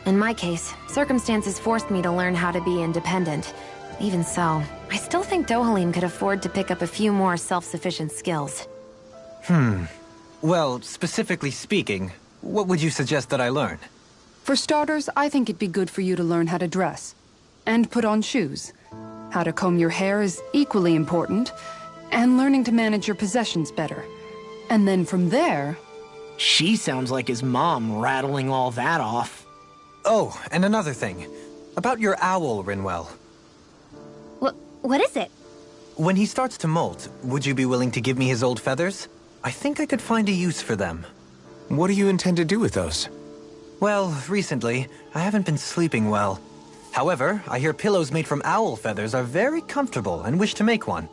In my case, circumstances forced me to learn how to be independent. Even so, I still think Dohalim could afford to pick up a few more self-sufficient skills. Well, specifically speaking, what would you suggest that I learn? For starters, I think it'd be good for you to learn how to dress. And put on shoes. How to comb your hair is equally important. And learning to manage your possessions better. And then from there... She sounds like his mom rattling all that off. Oh, and another thing. About your owl, Rinwell. What is it? When he starts to molt, would you be willing to give me his old feathers? I think I could find a use for them. What do you intend to do with those? Well, recently, I haven't been sleeping well. However, I hear pillows made from owl feathers are very comfortable and wish to make one.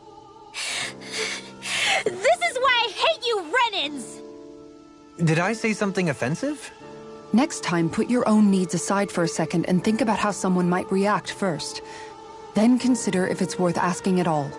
This is why I hate you, Renans! Did I say something offensive? Next time, put your own needs aside for a second and think about how someone might react first. Then consider if it's worth asking at all.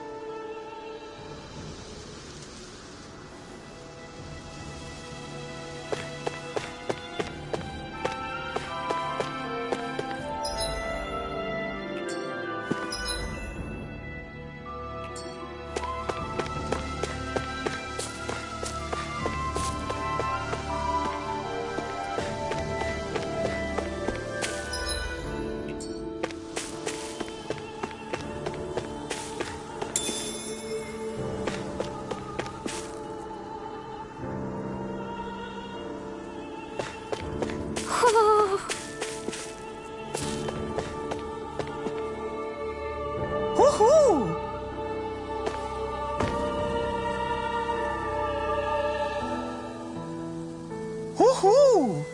Hoo-hoo!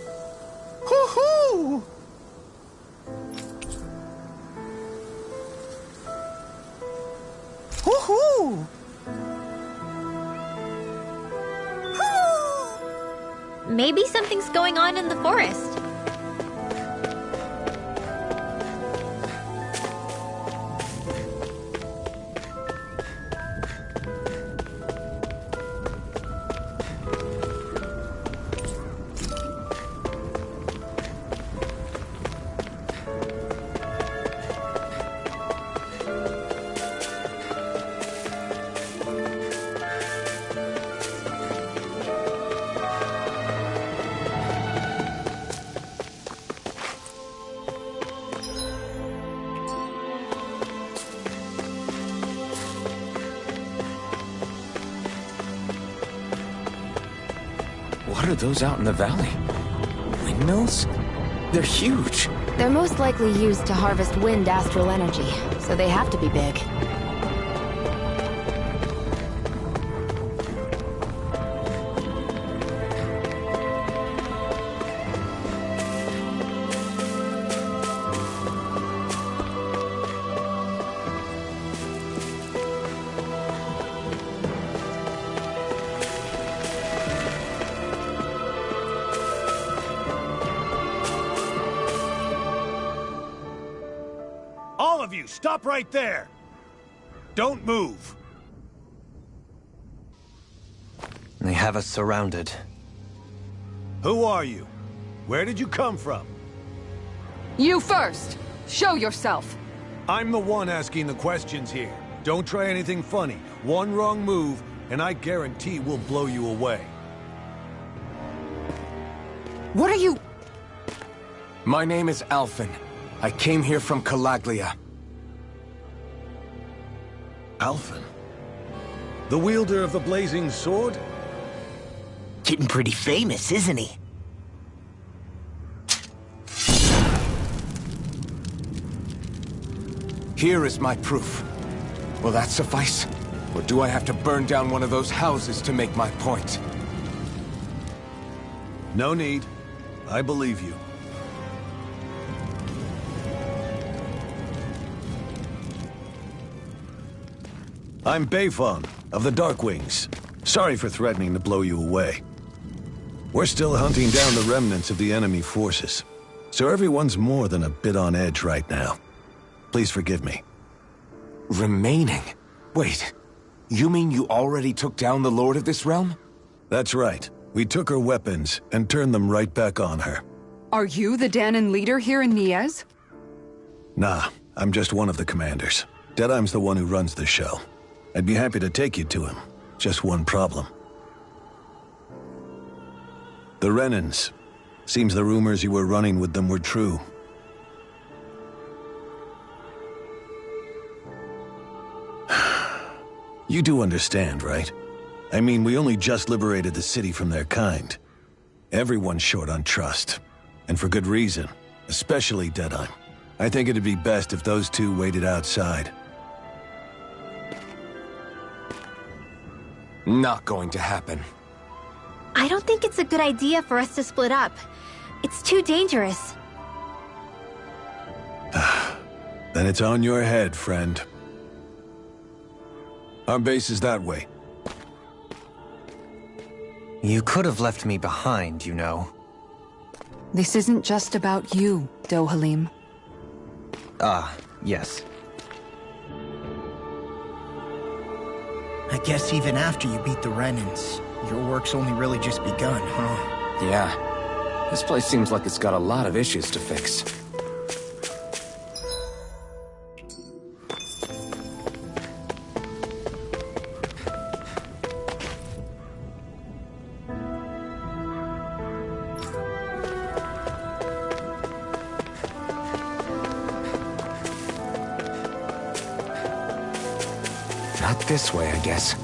Hoo-hoo! Hoo-hoo! Maybe something's going on in the forest. What are those out in the valley? Windmills? They're huge. They're most likely used to harvest wind astral energy, so they have to be big. All of you, stop right there! Don't move! They have us surrounded. Who are you? Where did you come from? You first! Show yourself! I'm the one asking the questions here. Don't try anything funny. One wrong move, and I guarantee we'll blow you away. What are you... My name is Alphen. I came here from Calaglia. Alphen? The wielder of the blazing sword? Getting pretty famous, isn't he? Here is my proof. Will that suffice? Or do I have to burn down one of those houses to make my point? No need. I believe you. I'm Beifong, of the Darkwings. Sorry for threatening to blow you away. We're still hunting down the remnants of the enemy forces, so everyone's more than a bit on edge right now. Please forgive me. Remaining? Wait, you mean you already took down the Lord of this realm? That's right. We took her weapons and turned them right back on her. Are you the Dahnan leader here in Niez? Nah, I'm just one of the commanders. Deadeye's the one who runs the show. I'd be happy to take you to him. Just one problem. The Renans. Seems the rumors you were running with them were true. You do understand, right? I mean, we only just liberated the city from their kind. Everyone's short on trust. And for good reason. Especially Deadeye. I think it'd be best if those two waited outside. Not going to happen. I don't think it's a good idea for us to split up. It's too dangerous. Then it's on your head, friend. Our base is that way. You could have left me behind, you know. This isn't just about you, Dohalim. Ah, yes. I guess even after you beat the Renans, your work's only really just begun, huh? Yeah. This place seems like it's got a lot of issues to fix. Not this way, I guess.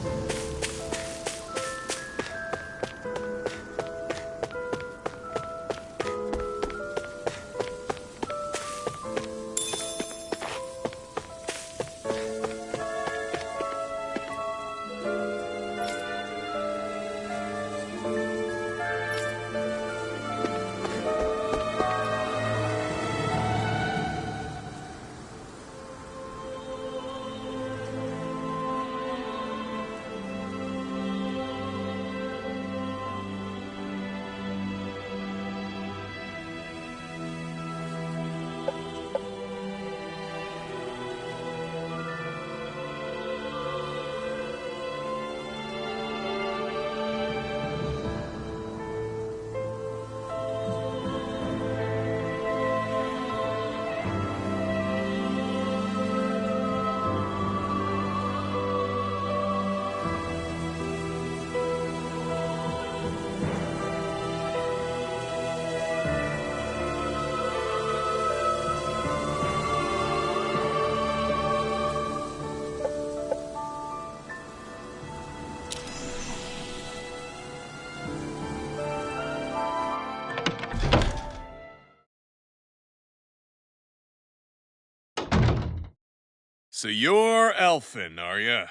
So you're Elfin, are ya?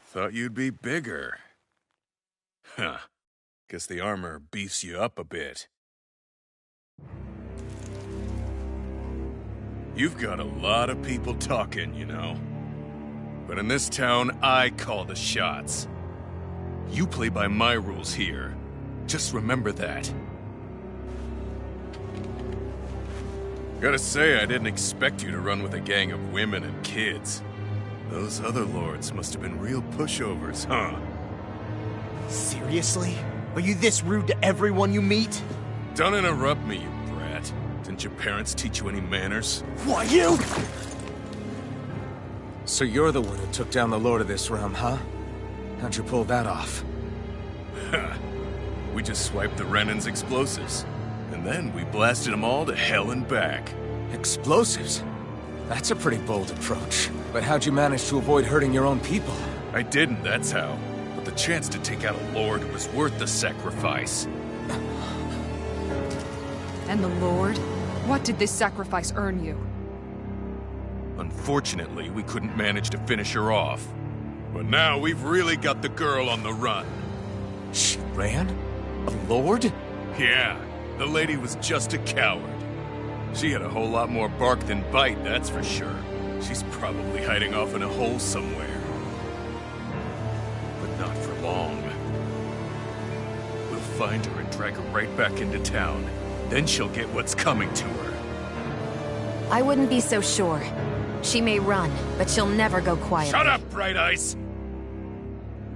Thought you'd be bigger. Huh. Guess the armor beefs you up a bit. You've got a lot of people talking, you know. But in this town, I call the shots. You play by my rules here. Just remember that. Gotta say, I didn't expect you to run with a gang of women and kids. Those other lords must have been real pushovers, huh? Seriously? Are you this rude to everyone you meet? Don't interrupt me, you brat. Didn't your parents teach you any manners? Why, you? So you're the one who took down the Lord of this realm, huh? How'd you pull that off? We just swiped the Renan's explosives. And then we blasted them all to hell and back. Explosives? That's a pretty bold approach. But how'd you manage to avoid hurting your own people? I didn't, that's how. But the chance to take out a lord was worth the sacrifice. And the Lord? What did this sacrifice earn you? Unfortunately, we couldn't manage to finish her off. But now we've really got the girl on the run. She ran? A lord? Yeah, the lady was just a coward. She had a whole lot more bark than bite, that's for sure. She's probably hiding off in a hole somewhere. But not for long. We'll find her and drag her right back into town. Then she'll get what's coming to her. I wouldn't be so sure. She may run, but she'll never go quietly. Shut up, Bright Eyes!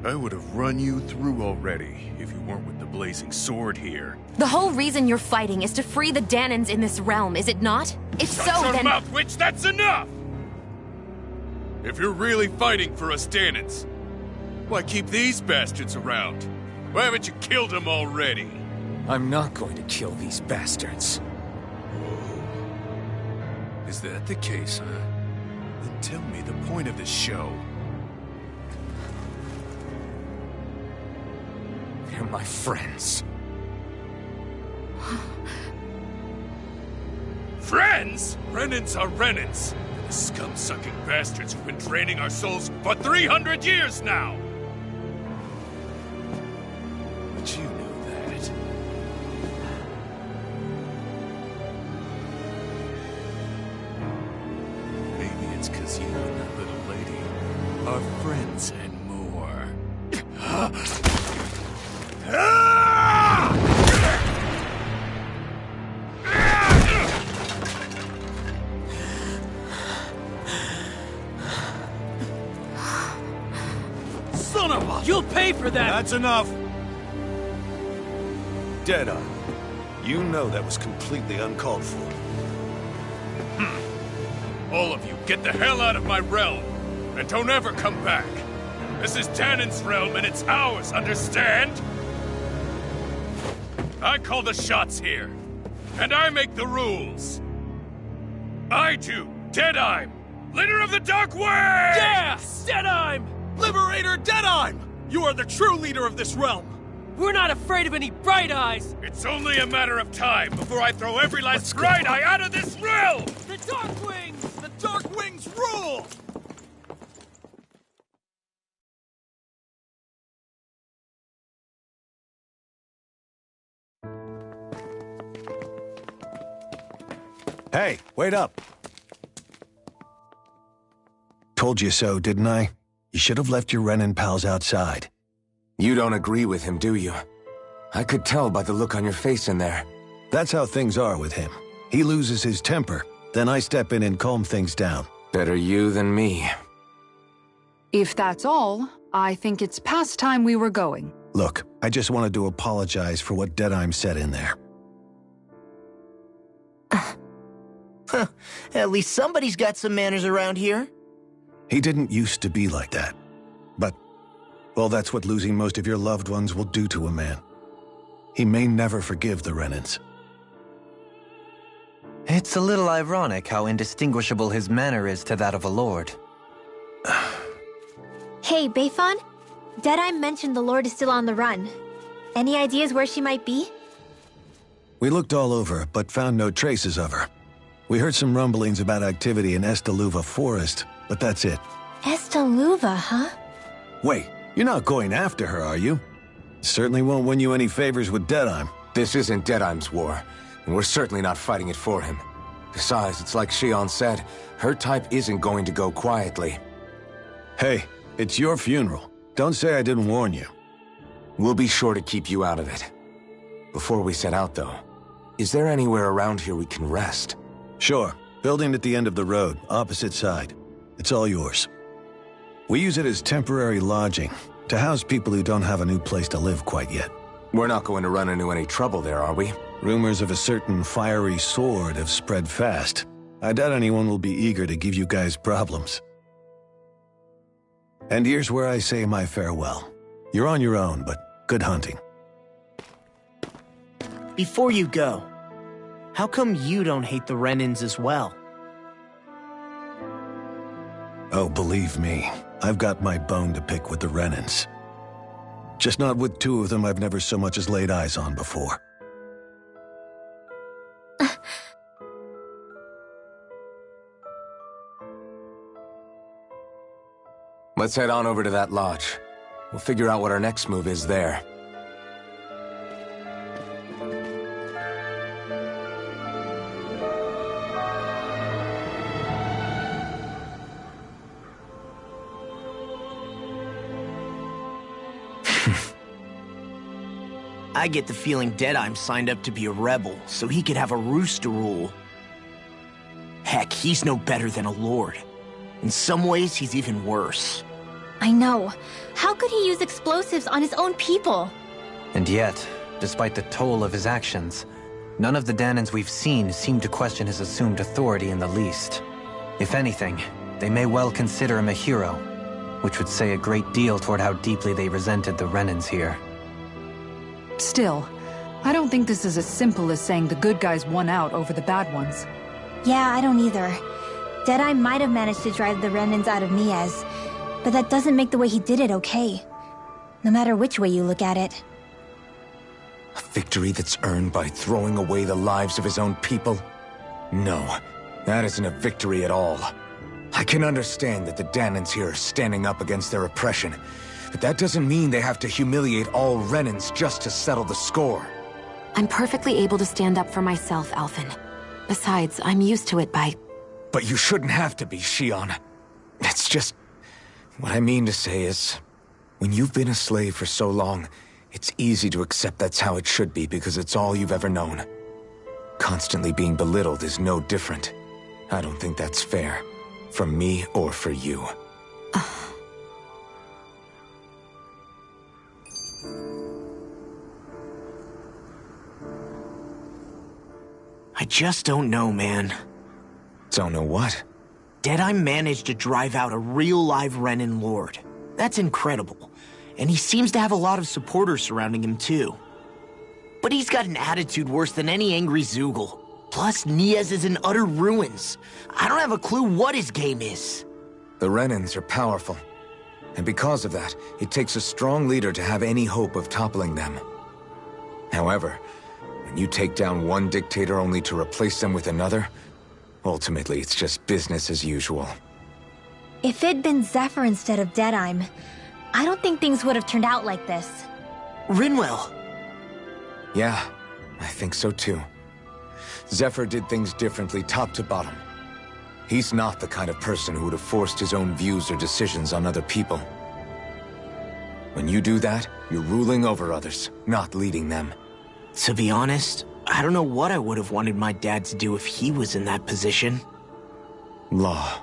I would have run you through already if you weren't with the blazing sword here. The whole reason you're fighting is to free the Danans in this realm, is it not? If so, Shut your then— mouth, witch! That's enough! If you're really fighting for us Danans, why keep these bastards around? Why haven't you killed them already? I'm not going to kill these bastards. Oh. Is that the case, huh? Then tell me the point of this show. They're my friends. Friends? Renans are Renans. The scum-sucking bastards who've been draining our souls for 300 years now! But you know that. Maybe it's 'cause you and that little lady are friends and more. Son of a... You'll pay for that! That's enough! Deadeye, you know that was completely uncalled for. All of you, get the hell out of my realm! And don't ever come back! This is Danan's realm and it's ours, understand? I call the shots here. And I make the rules. I do, Deadeye, leader of the Dark Wings! Yeah! Deadeye! Liberator Deadeye! You are the true leader of this realm! We're not afraid of any Bright Eyes! It's only a matter of time before I throw every last Bright Eye out of this realm! The Dark Wings! The Dark Wings rule! Hey, wait up! Told you so, didn't I? You should have left your Renan pals outside. You don't agree with him, do you? I could tell by the look on your face in there. That's how things are with him. He loses his temper, then I step in and calm things down. Better you than me. If that's all, I think it's past time we were going. Look, I just wanted to apologize for what Deadeye said in there. At least somebody's got some manners around here. He didn't used to be like that. But, well, that's what losing most of your loved ones will do to a man. He may never forgive the Renans. It's a little ironic how indistinguishable his manner is to that of a lord. Hey, Bayfon? Deadeye mentioned the Lord is still on the run. Any ideas where she might be? We looked all over, but found no traces of her. We heard some rumblings about activity in Estaluva Forest, but that's it. Estaluva, huh? Wait, you're not going after her, are you? Certainly won't win you any favors with Deadheim. This isn't Deadheim's war, and we're certainly not fighting it for him. Besides, it's like Shion said, her type isn't going to go quietly. Hey, it's your funeral. Don't say I didn't warn you. We'll be sure to keep you out of it. Before we set out, though, is there anywhere around here we can rest? Sure. Building at the end of the road, opposite side. It's all yours. We use it as temporary lodging, to house people who don't have a new place to live quite yet. We're not going to run into any trouble there, are we? Rumors of a certain fiery sword have spread fast. I doubt anyone will be eager to give you guys problems. And here's where I say my farewell. You're on your own, but good hunting. Before you go, how come you don't hate the Renins as well? Oh, believe me, I've got my bone to pick with the Renins. Just not with two of them I've never so much as laid eyes on before. Let's head on over to that lodge. We'll figure out what our next move is there. I get the feeling Deadheim signed up to be a rebel, so he could have a roost to rule. Heck, he's no better than a lord. In some ways, he's even worse. I know. How could he use explosives on his own people? And yet, despite the toll of his actions, none of the Dahnans we've seen seem to question his assumed authority in the least. If anything, they may well consider him a hero, which would say a great deal toward how deeply they resented the Renins here. Still, I don't think this is as simple as saying the good guys won out over the bad ones. Yeah, I don't either. Deadeye might have managed to drive the Renins out of Niez, but that doesn't make the way he did it okay. No matter which way you look at it. A victory that's earned by throwing away the lives of his own people? No, that isn't a victory at all. I can understand that the Dahnans here are standing up against their oppression, but that doesn't mean they have to humiliate all Renins just to settle the score. I'm perfectly able to stand up for myself, Alphen. Besides, I'm used to it by... But you shouldn't have to be, Shion. It's just... What I mean to say is, when you've been a slave for so long, it's easy to accept that's how it should be because it's all you've ever known. Constantly being belittled is no different. I don't think that's fair. For me or for you. I just don't know, man. Don't know what? Deadeye managed to drive out a real live Renin lord. That's incredible. And he seems to have a lot of supporters surrounding him, too. But he's got an attitude worse than any angry Zeugle. Plus, Niez is in utter ruins. I don't have a clue what his game is. The Renins are powerful. And because of that, it takes a strong leader to have any hope of toppling them. However, when you take down one dictator only to replace them with another, ultimately it's just business as usual. If it'd been Zephyr instead of Deadeye, I don't think things would have turned out like this. Rinwell! Yeah, I think so too. Zephyr did things differently top to bottom. He's not the kind of person who would have forced his own views or decisions on other people. When you do that, you're ruling over others, not leading them. To be honest, I don't know what I would have wanted my dad to do if he was in that position. Law.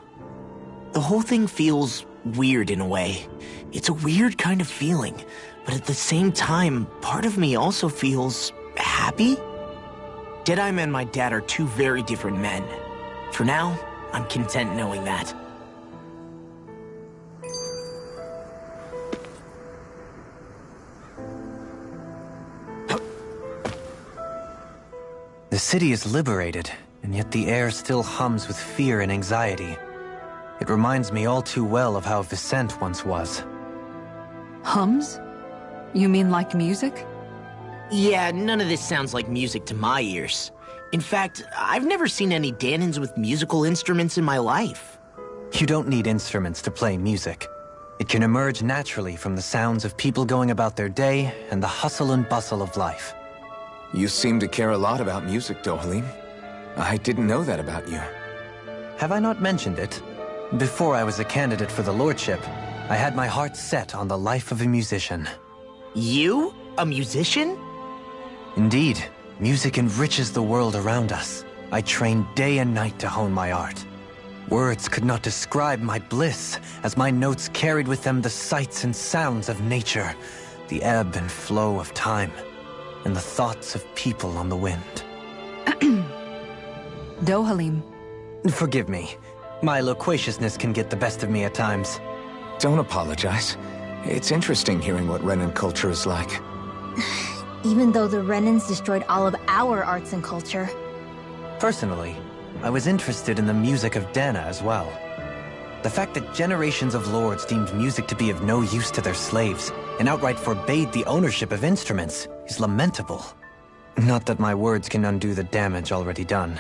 The whole thing feels weird in a way. It's a weird kind of feeling, but at the same time, part of me also feels happy? Deadeye and my dad are two very different men. For now, I'm content knowing that. The city is liberated, and yet the air still hums with fear and anxiety. It reminds me all too well of how Vicente once was. Hums? You mean like music? Yeah, none of this sounds like music to my ears. In fact, I've never seen any Danins with musical instruments in my life. You don't need instruments to play music. It can emerge naturally from the sounds of people going about their day and the hustle and bustle of life. You seem to care a lot about music, Dohalim. I didn't know that about you. Have I not mentioned it? Before I was a candidate for the lordship, I had my heart set on the life of a musician. You? A musician? Indeed. Music enriches the world around us. I trained day and night to hone my art. Words could not describe my bliss, as my notes carried with them the sights and sounds of nature, the ebb and flow of time, and the thoughts of people on the wind. Dohalim. Forgive me. My loquaciousness can get the best of me at times. Don't apologize. It's interesting hearing what Renan culture is like. Even though the Renans destroyed all of our arts and culture. Personally, I was interested in the music of Dana as well. The fact that generations of lords deemed music to be of no use to their slaves, and outright forbade the ownership of instruments, is lamentable. Not that my words can undo the damage already done.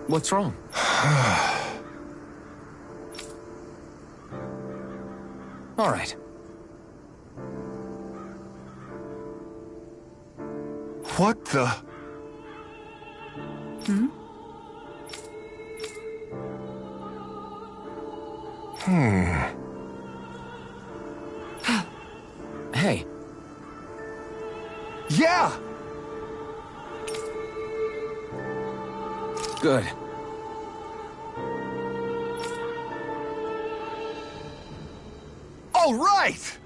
What's wrong? All right. What the? Hey. Yeah! Good. All right!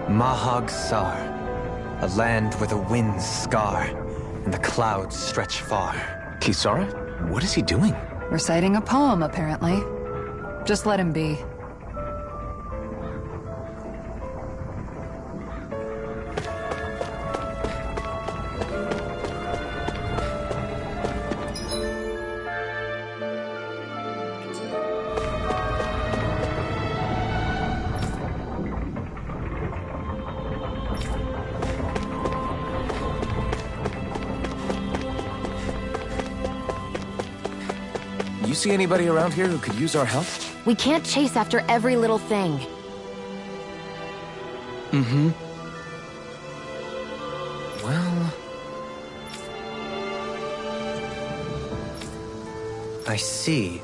Mahag Sar, a land where the winds scar and the clouds stretch far. Kisara? What is he doing? Reciting a poem, apparently. Just let him be. You see anybody around here who could use our help? We can't chase after every little thing. Mm-hmm. Well... I see.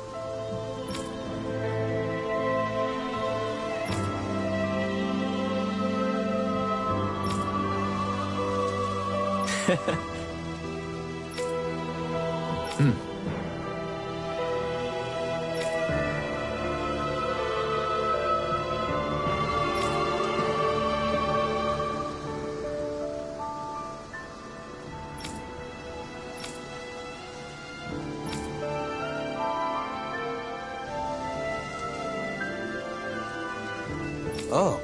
Oh.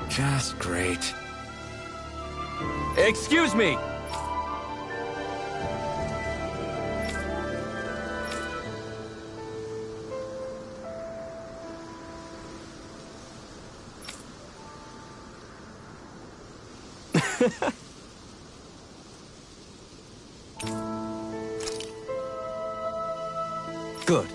Just great. Excuse me! Good.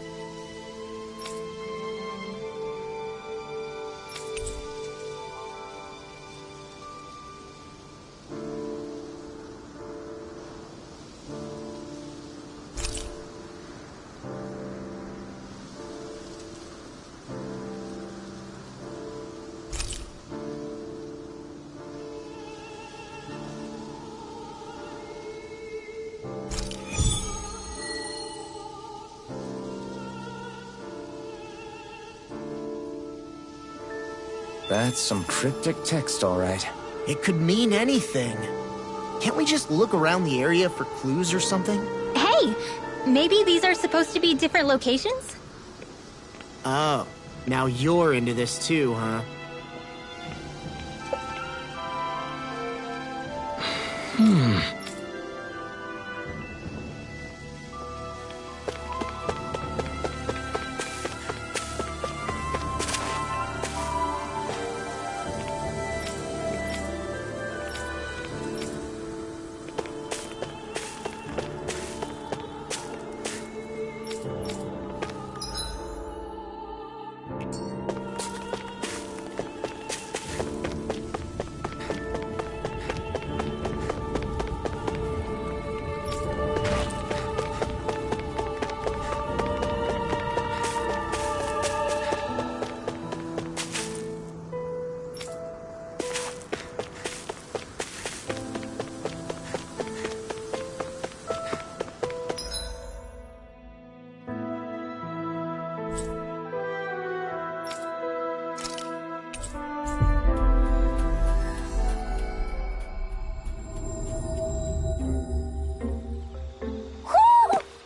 That's some cryptic text, all right. It could mean anything. Can't we just look around the area for clues or something? Hey! Maybe these are supposed to be different locations? Oh, now you're into this too, huh?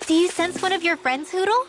Do you sense one of your friends, Hootle?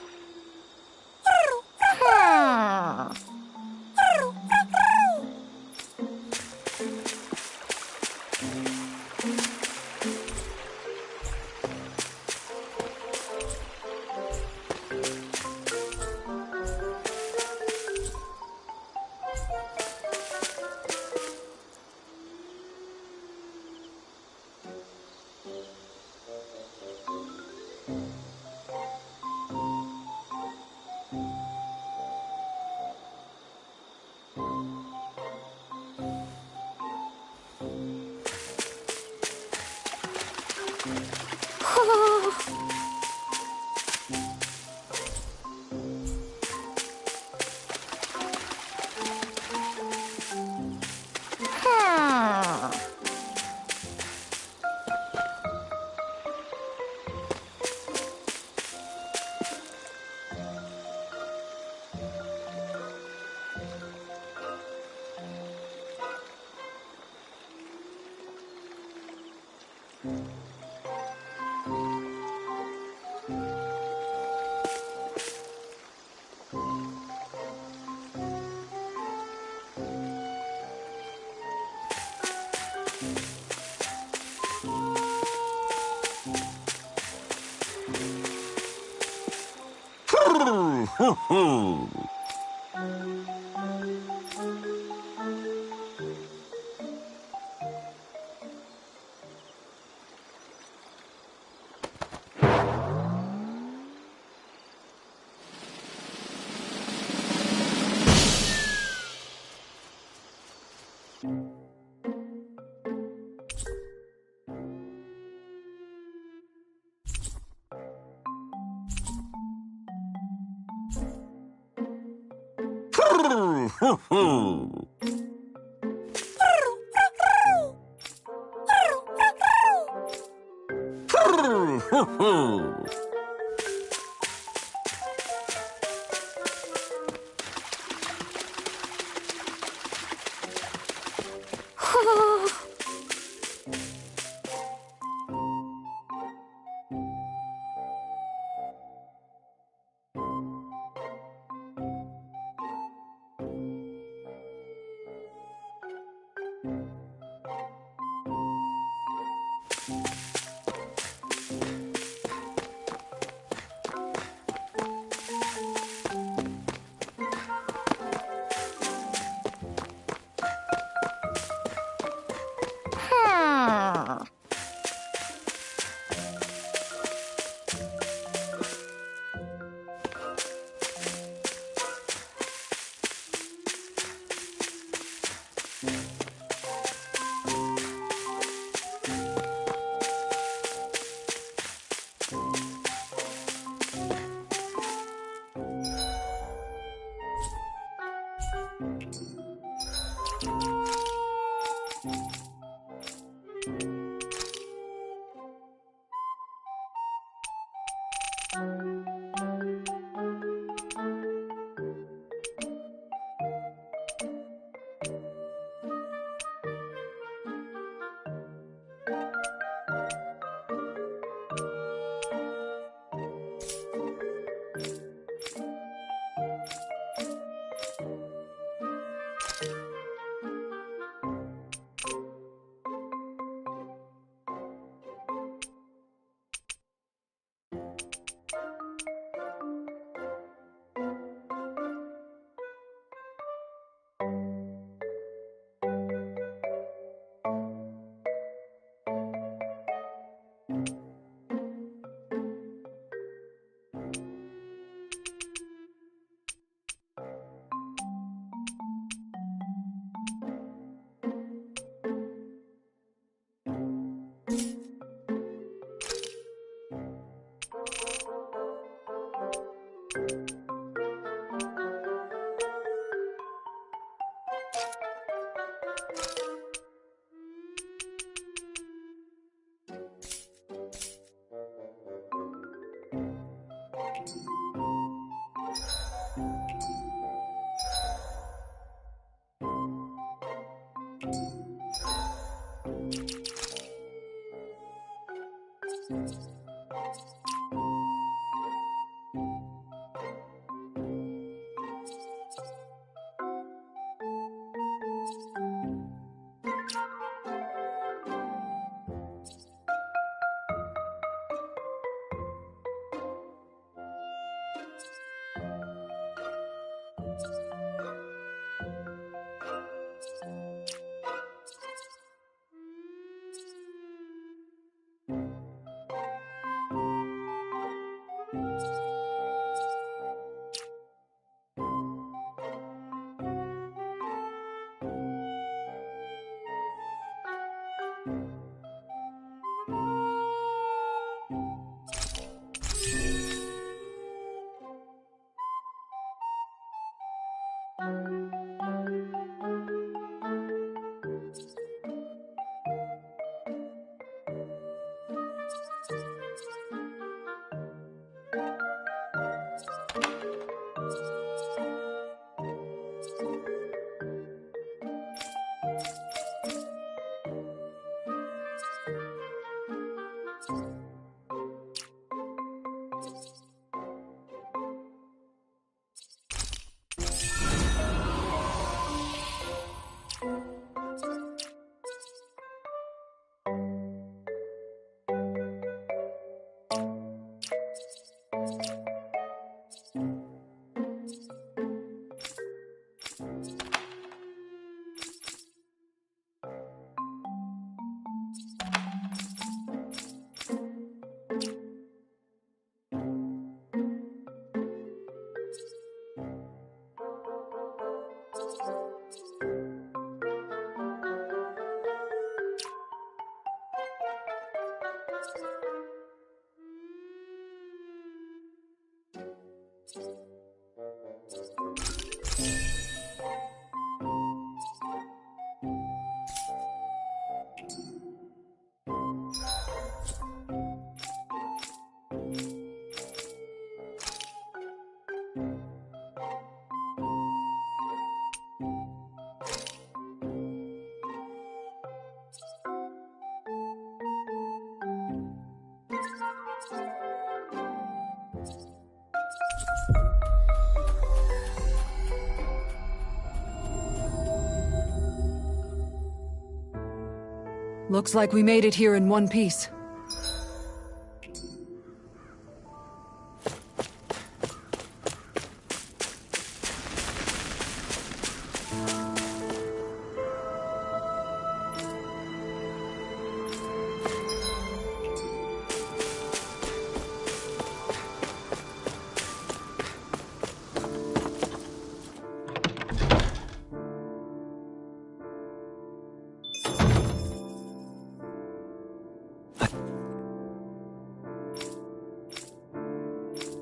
Looks like we made it here in one piece.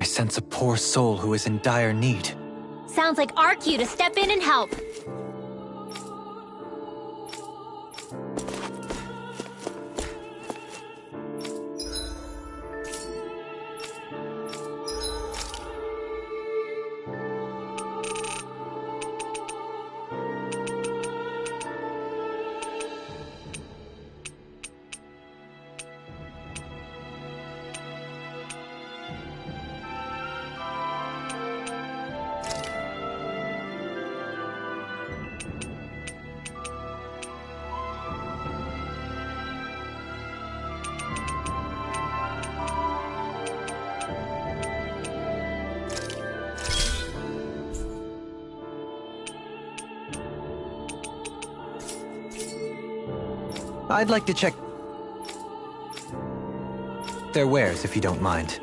I sense a poor soul who is in dire need. Sounds like our cue to step in and help. I'd like to check their wares, if you don't mind.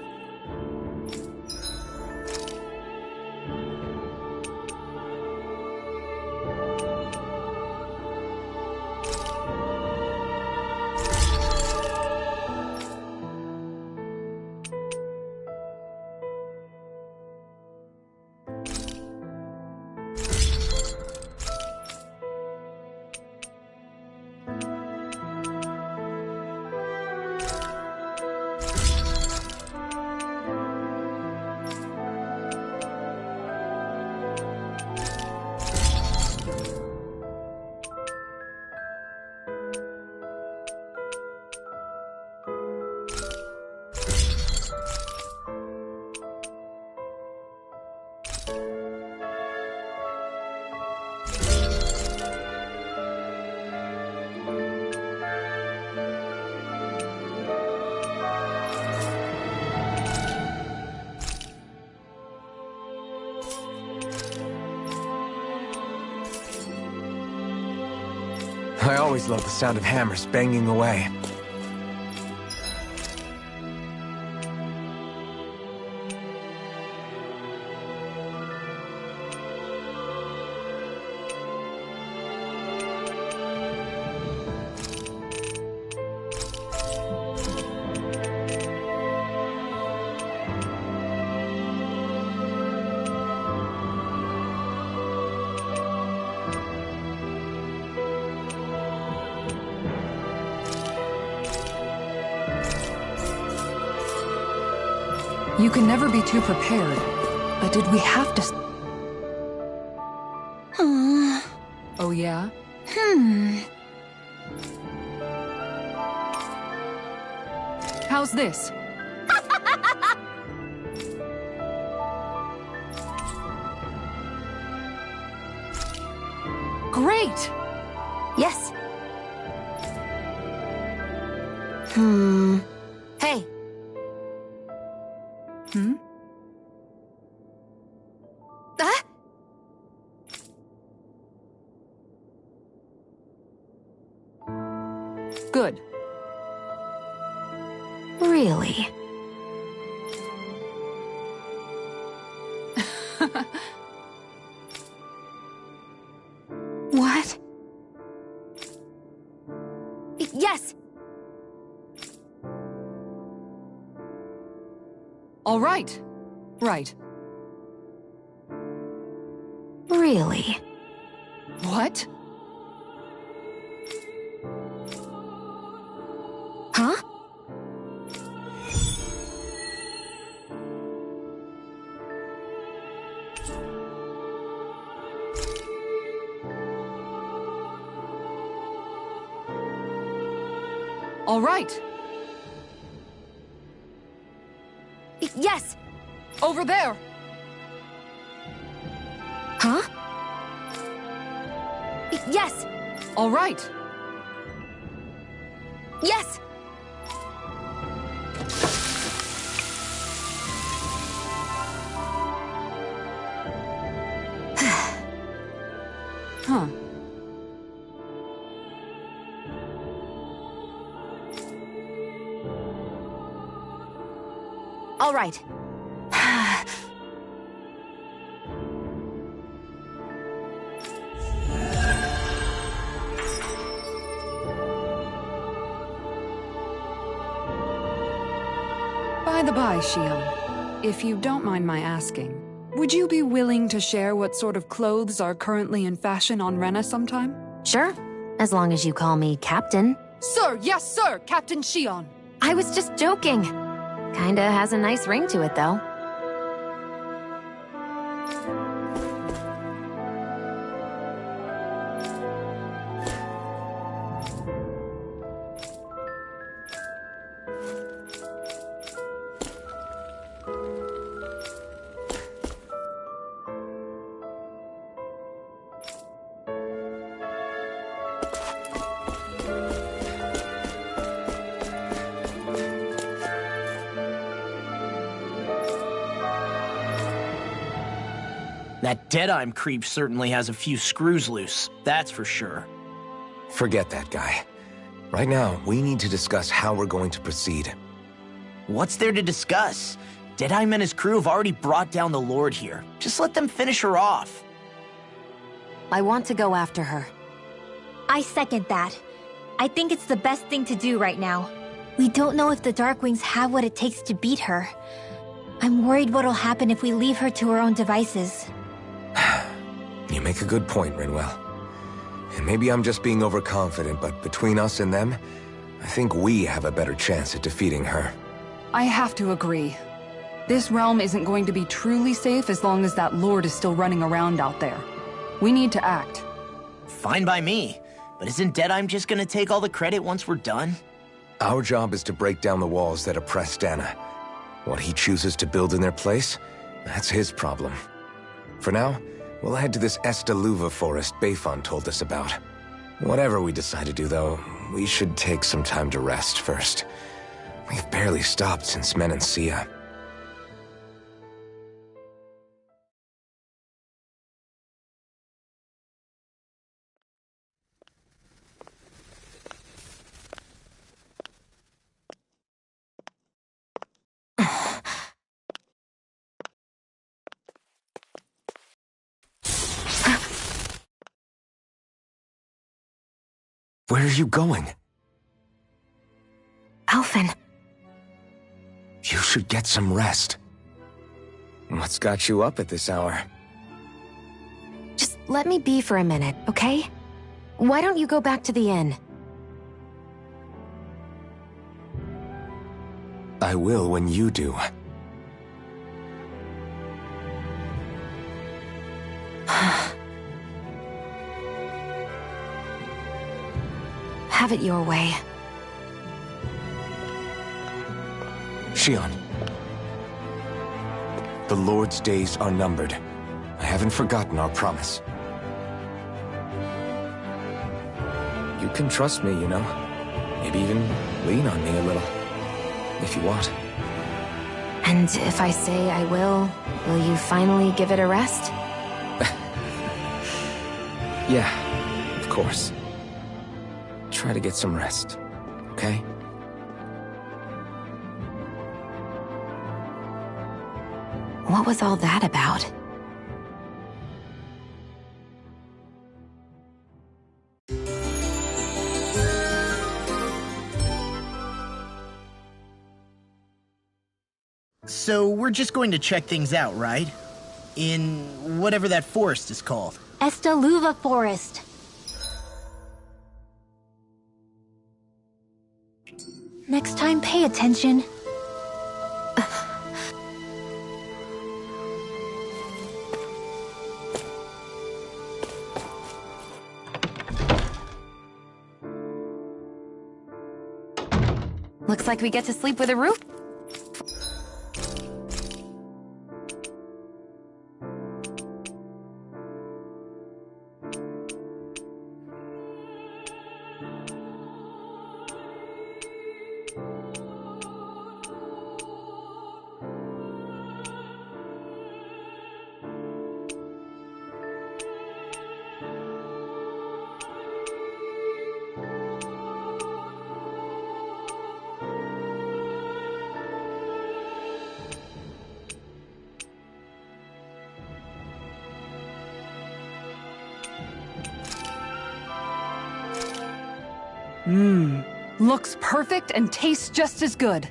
I always love the sound of hammers banging away. You can never be too prepared. But did we have to... Oh, yeah? How's this? Great! Yes. Hey. Good. Really? What? Yes! All right. Right. Really? What? Huh? All right. Yes! Over there! Huh? Yes! All right. Yes! Huh. All right. By the by, Shion, if you don't mind my asking, would you be willing to share what sort of clothes are currently in fashion on Rena sometime? Sure, as long as you call me Captain. Sir, yes sir, Captain Shion. I was just joking. Kinda has a nice ring to it, though. That Deadeye creep certainly has a few screws loose, that's for sure. Forget that guy. Right now, we need to discuss how we're going to proceed. What's there to discuss? Deadeye and his crew have already brought down the Lord here. Just let them finish her off. I want to go after her. I second that. I think it's the best thing to do right now. We don't know if the Darkwings have what it takes to beat her. I'm worried what'll happen if we leave her to her own devices. You make a good point, Rinwell. And maybe I'm just being overconfident, but between us and them, I think we have a better chance at defeating her. I have to agree. This realm isn't going to be truly safe as long as that Lord is still running around out there. We need to act. Fine by me. But isn't Deadeye just gonna take all the credit once we're done? Our job is to break down the walls that oppress Dana. What he chooses to build in their place, that's his problem. For now, we'll head to this Estaluva forest Bayfon told us about. Whatever we decide to do, though, we should take some time to rest first. We've barely stopped since Menancia. Where are you going? Alphen. You should get some rest. What's got you up at this hour? Just let me be for a minute, okay? Why don't you go back to the inn? I will when you do. Have it your way. Shion. The Lord's days are numbered. I haven't forgotten our promise. You can trust me, you know. Maybe even lean on me a little. If you want. And if I say I will you finally give it a rest? Yeah, of course. Try to get some rest, okay? What was all that about? So we're just going to check things out, right? In whatever that forest is called. Estaluva Forest. Next time, pay attention. Looks like we get to sleep with a roof. Looks perfect and tastes just as good.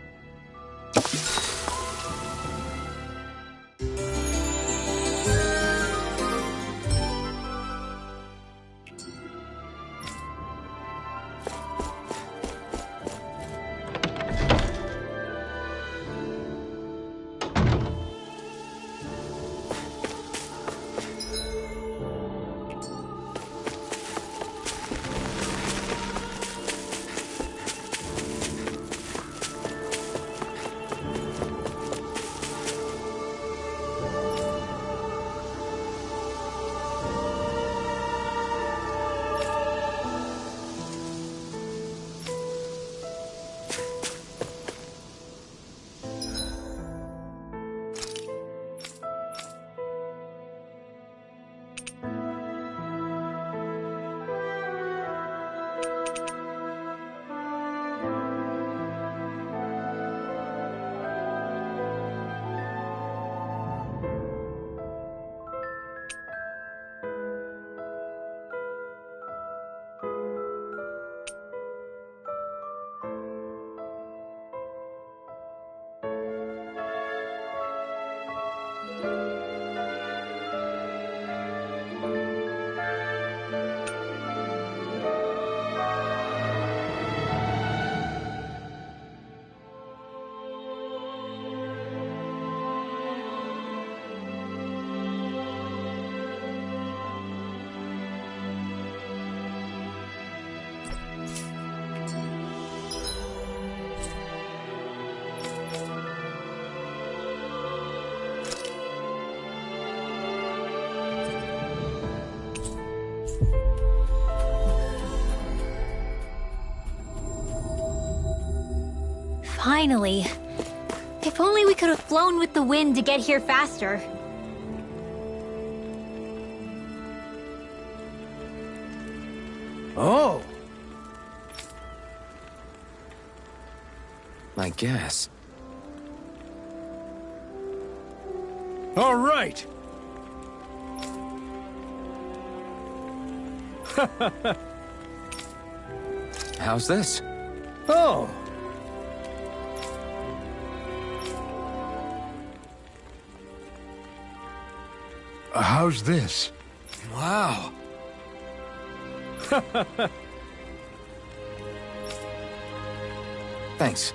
Finally. If only we could have flown with the wind to get here faster. Oh! I guess. All right! How's this? Oh! How's this? Wow. Thanks.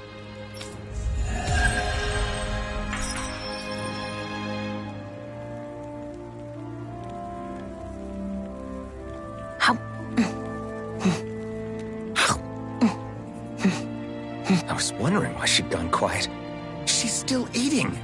I was wondering why she'd gone quiet. She's still eating.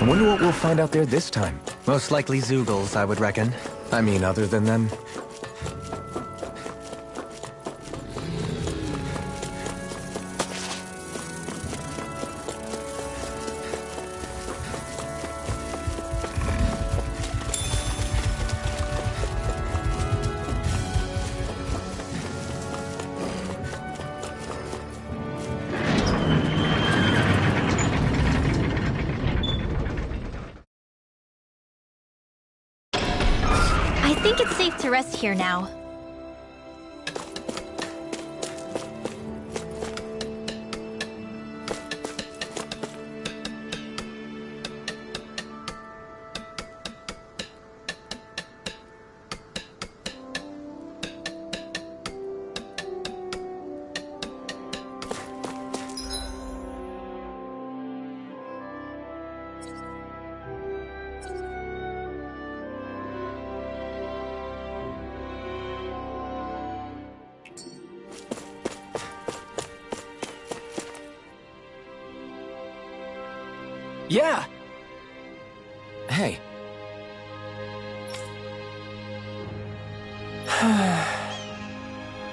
I wonder what we'll find out there this time. Most likely Zeugles, I would reckon. I mean, other than them. I think it's safe to rest here now. Yeah! Hey.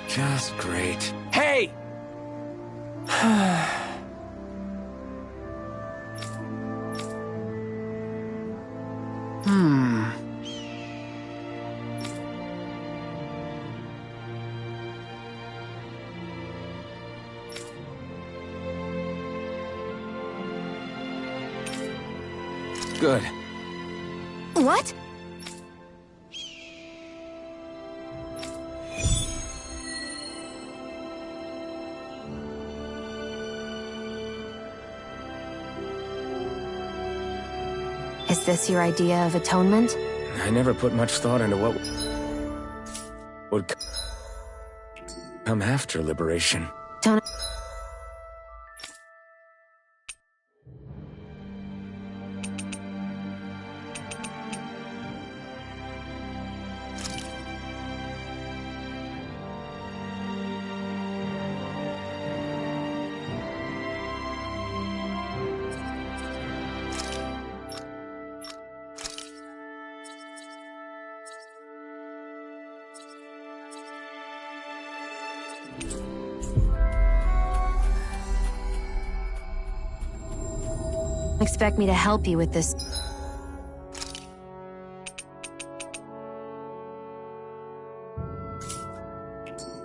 Just great. Hey! Good. What? Is this your idea of atonement? I never put much thought into what would come after liberation. Don't... Expect me to help you with this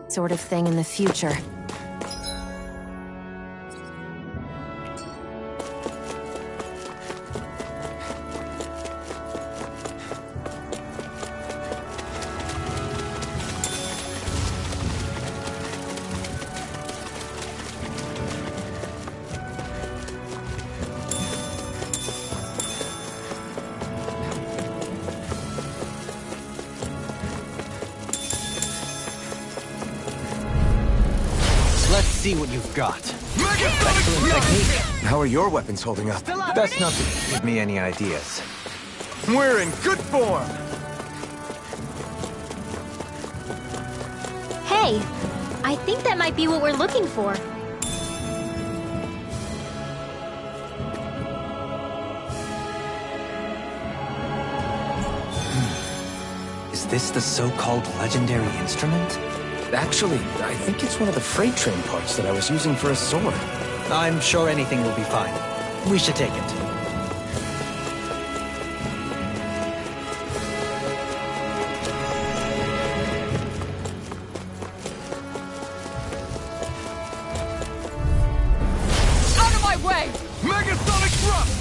sort of thing in the future. Let's see what you've got. Excellent technique. How are your weapons holding up? Best not to give me any ideas. We're in good form! Hey, I think that might be what we're looking for. Is this the so-called legendary instrument? Actually, I think it's one of the freight train parts that I was using for a sword. I'm sure anything will be fine. We should take it. Out of my way! Megasonic thrust!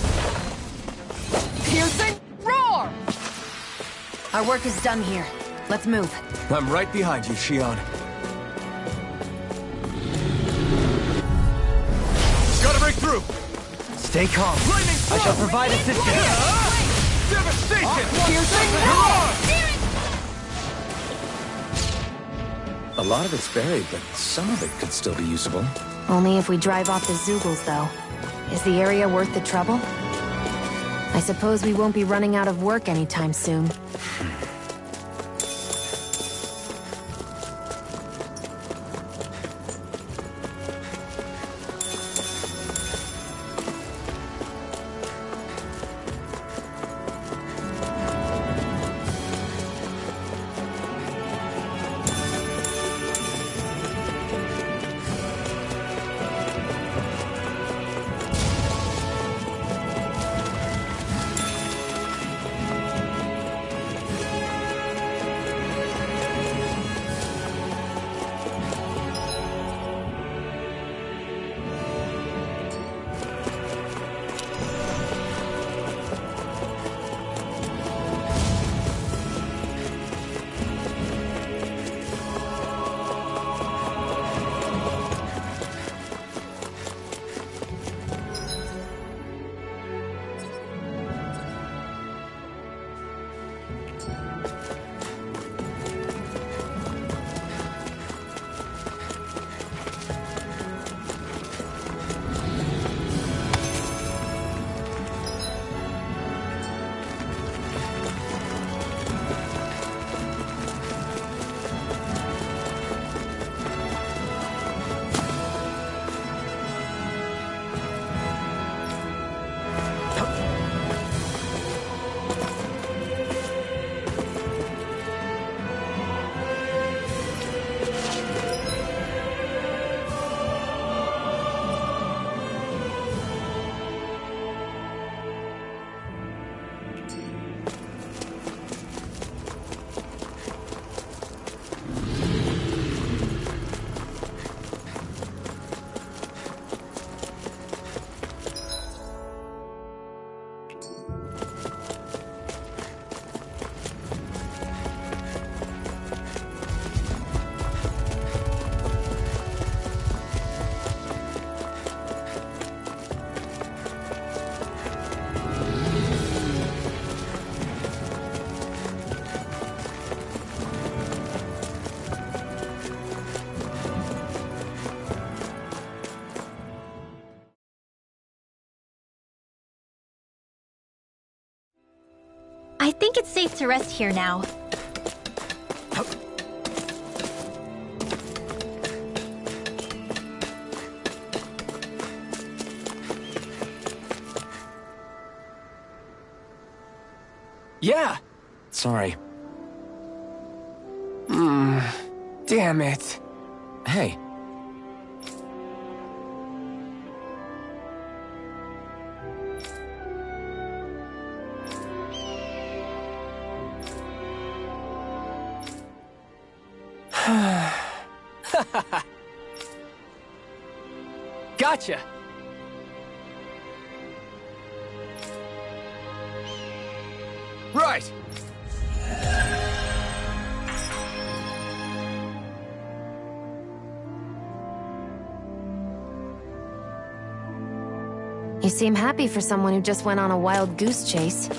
Piercing roar! Our work is done here. Let's move. I'm right behind you, Shion. Gotta break through! Stay calm. Lightning I shall provide assistance. Devastation! Piercing roar! A lot of it's buried, but some of it could still be usable. Only if we drive off the Zeugles, though. Is the area worth the trouble? I suppose we won't be running out of work anytime soon. think it's safe to rest here now. Yeah! Sorry. Damn it. Hey. Gotcha! Right! You seem happy for someone who just went on a wild goose chase.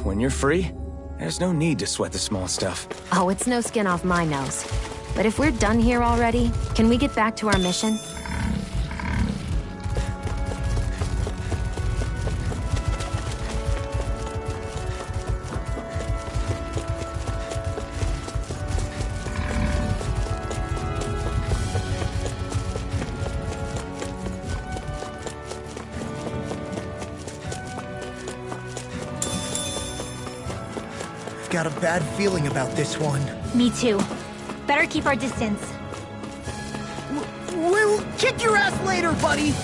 When you're free, there's no need to sweat the small stuff. Oh, it's no skin off my nose. But if we're done here already, can we get back to our mission? Got a bad feeling about this one. Me too. Better keep our distance. We'll kick your ass later, buddy!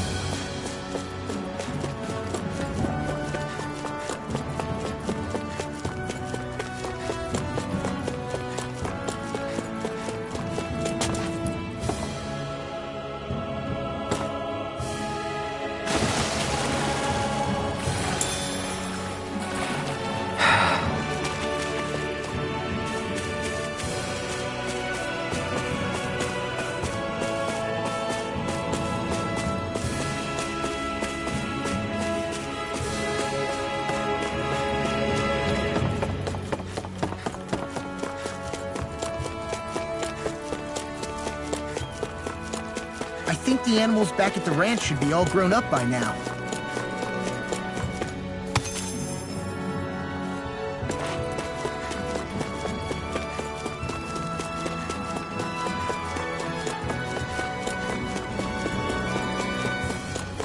I think the animals back at the ranch should be all grown up by now.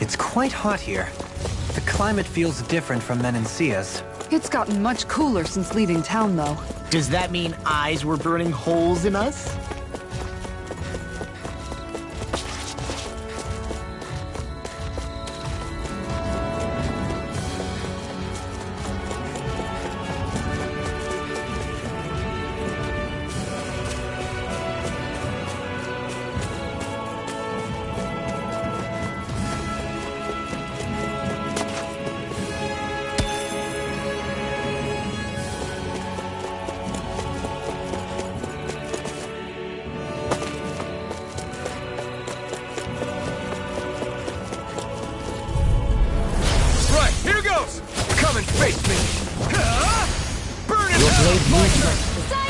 It's quite hot here. The climate feels different from Menancia's. It's gotten much cooler since leaving town, though. Does that mean eyes were burning holes in us?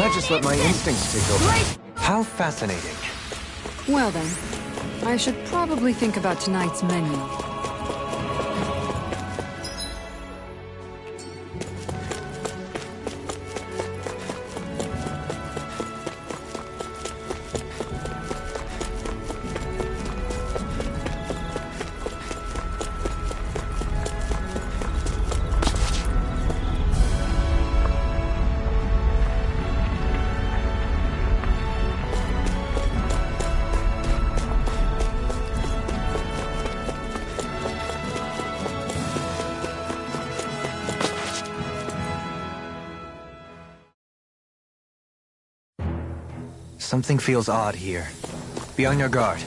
I just let my instincts take over. How fascinating. Well then, I should probably think about tonight's menu. Something feels odd here. Be on your guard.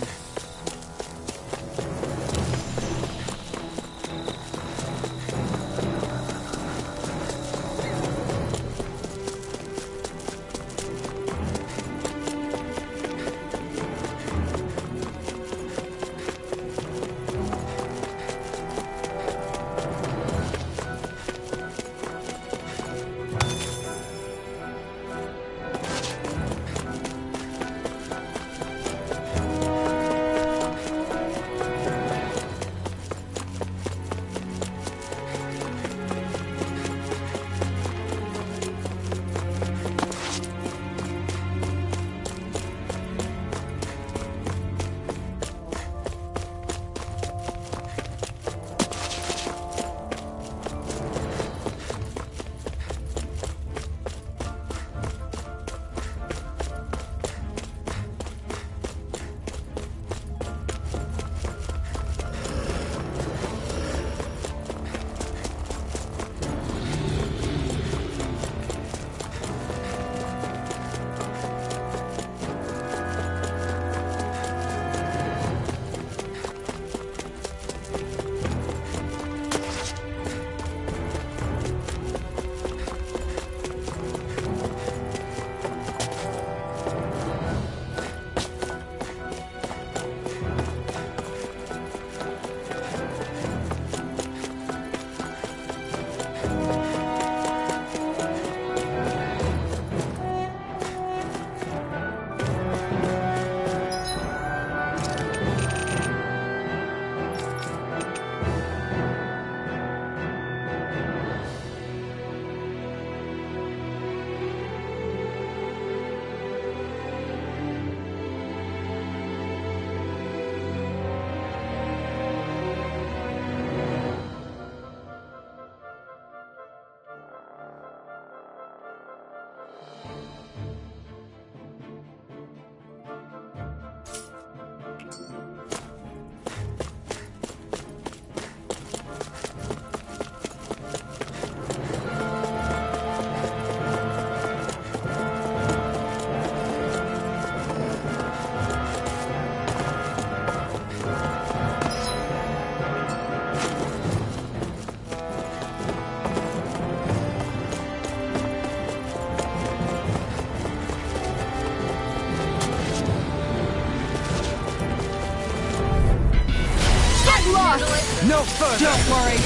No further! Don't worry,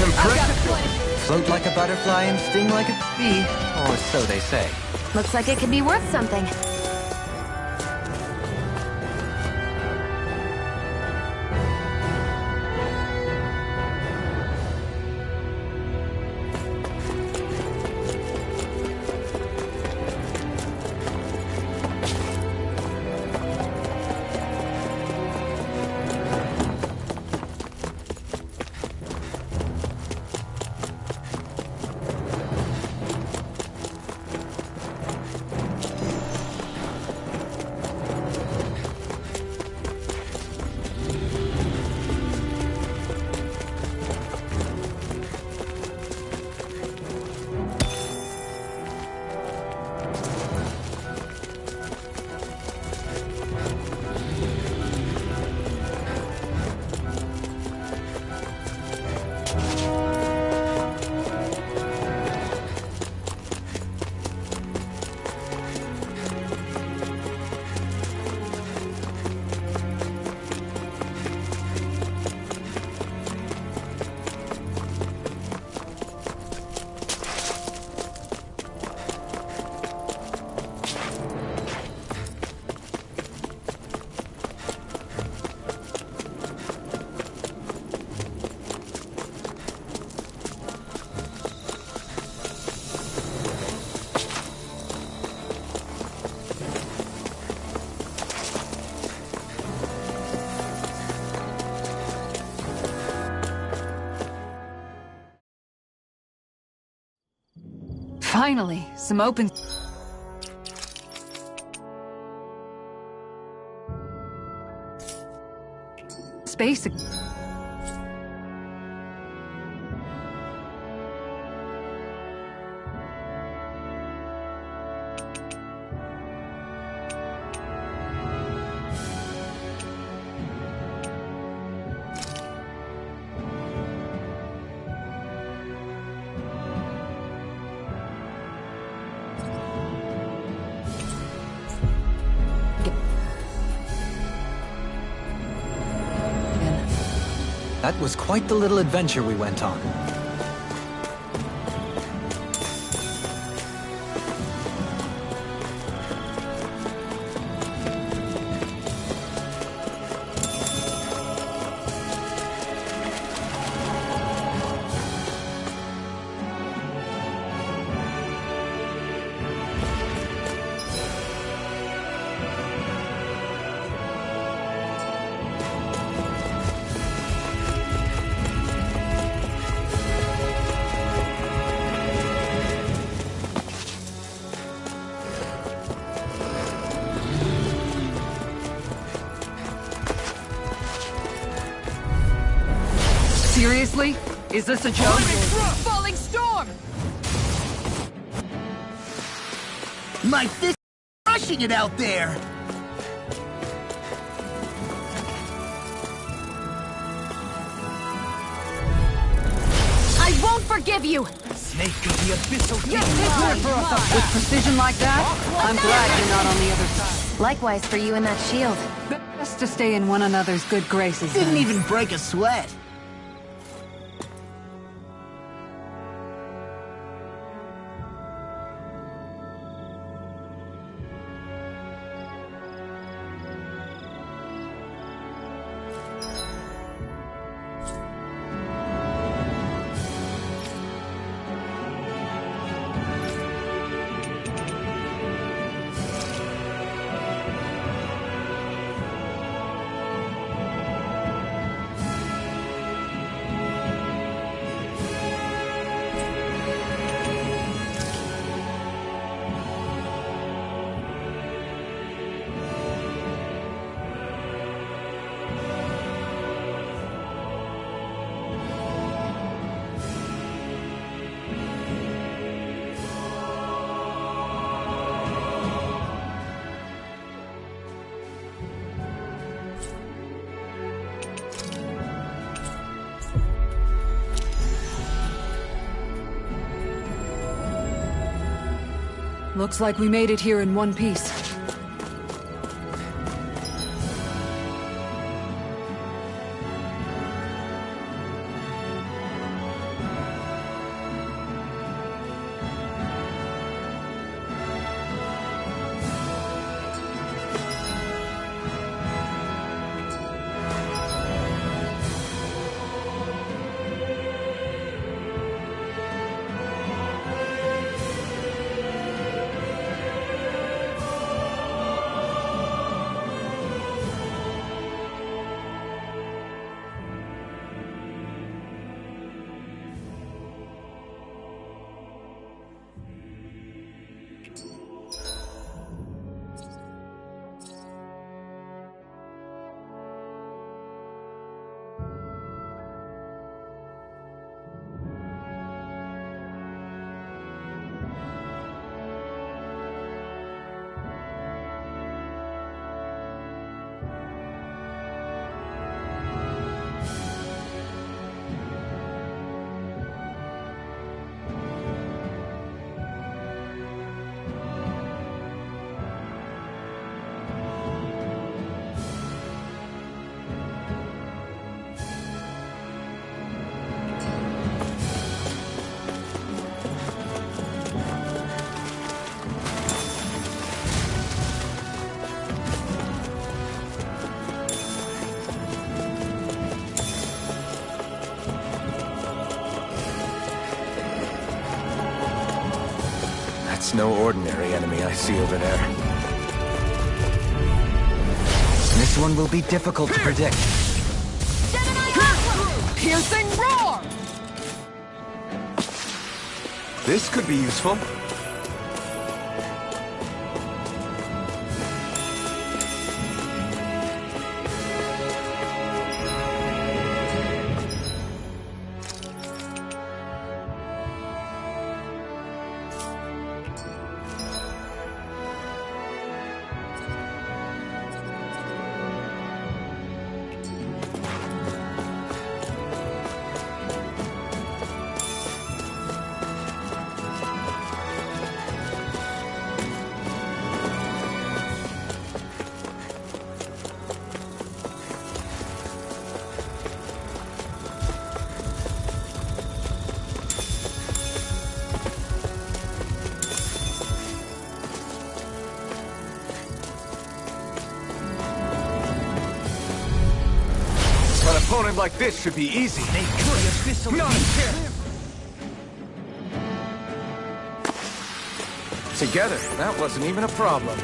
float like a butterfly and sting like a bee, or so they say. Looks like it could be worth something. Finally, some open... space. That was quite the little adventure we went on. Seriously? Is this a joke? Falling storm! My fist is crushing it out there! I won't forgive you! Snake of the abyssal You're With precision like that, I'm glad you're not on the other side. Likewise for you and that shield. Best to stay in one another's good graces. Didn't then. even break a sweat. Looks like we made it here in one piece. That's no ordinary enemy I see over there. This one will be difficult to predict. Piercing roar! This could be useful. opponent like this should be easy. Together, that wasn't even a problem.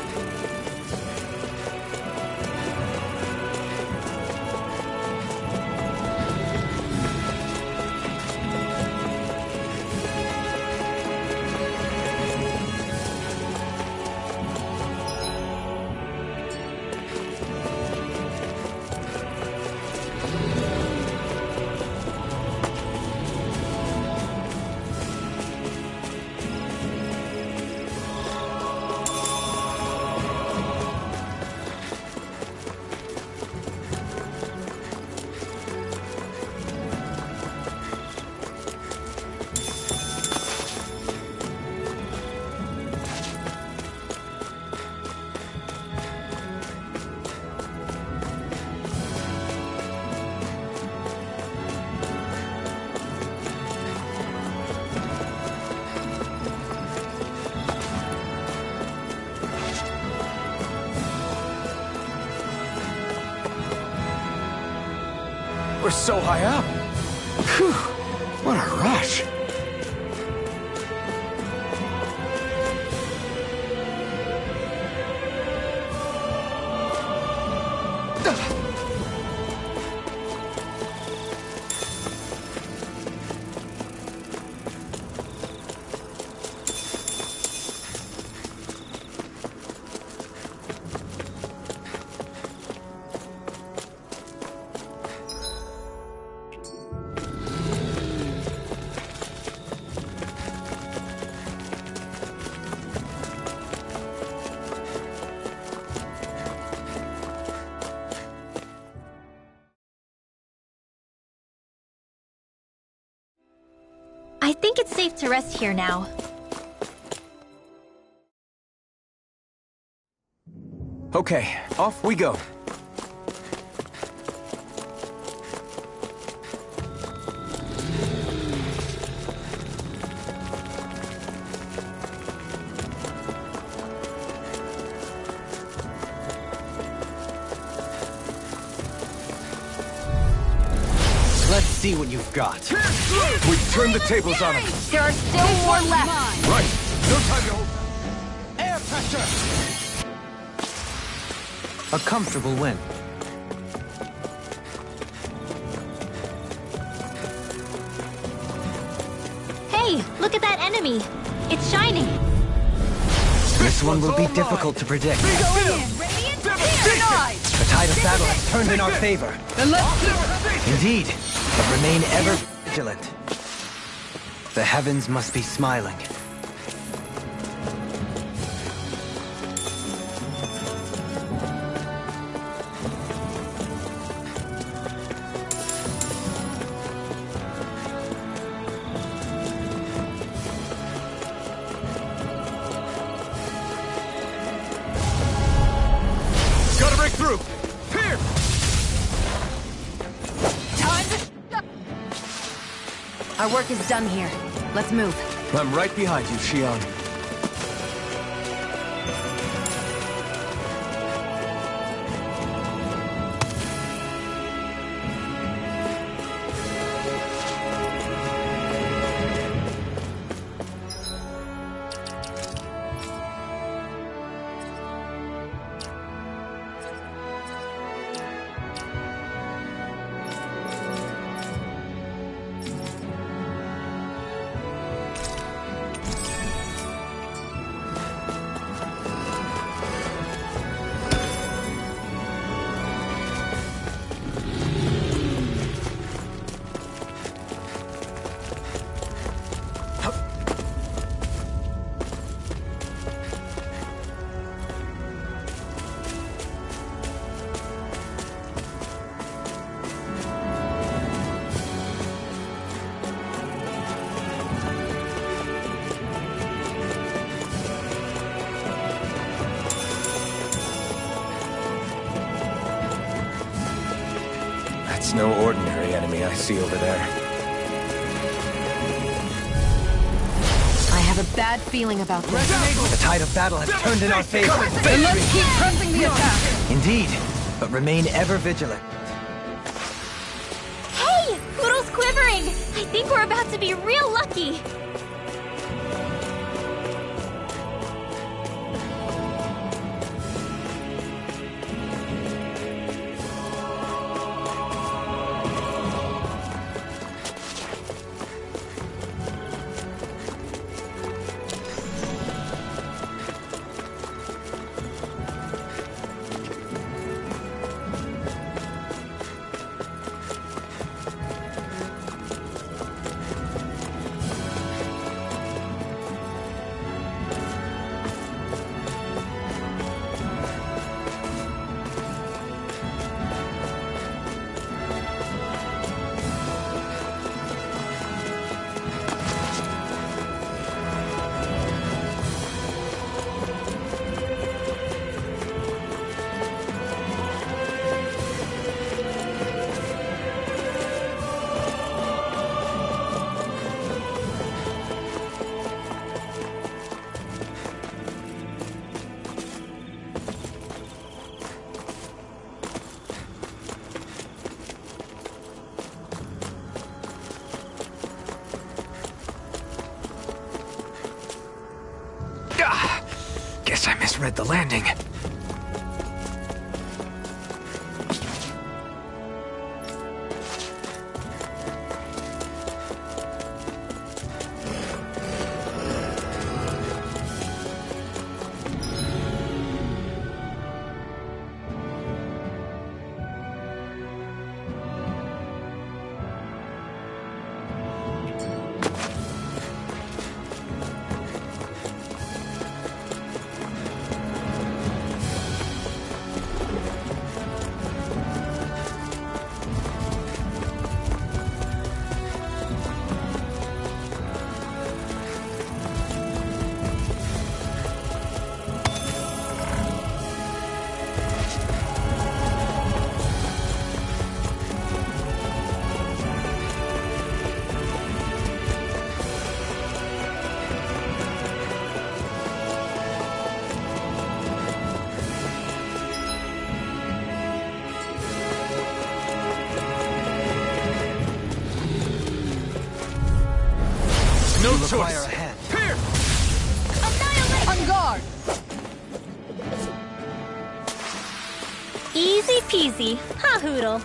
We're so high up. Phew, what a rush. I think it's safe to rest here now. Okay, off we go. Let's see what you've got. We've turned the tables on him. There are still more left. Right. No time to hold. Air pressure! A comfortable win. Hey, look at that enemy. It's shining. This one will be difficult to predict. The tide of battle has turned in our favor. Indeed, but remain ever vigilant. The heavens must be smiling. Gotta break through! Here! Our work is done here. Let's move. I'm right behind you, Xion. That's no ordinary enemy I see over there. I have a bad feeling about this. The tide of battle has turned in our favor. Then let's keep pressing the attack. Indeed, but remain ever vigilant. think we're about to be real lucky. Guess I misread the landing. No You require choice. a hand. Here! On guard! Easy peasy. Ha hoodle.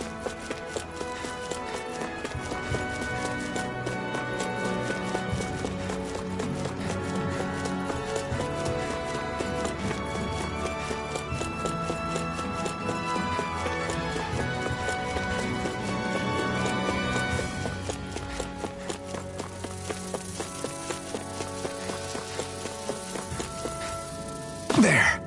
There.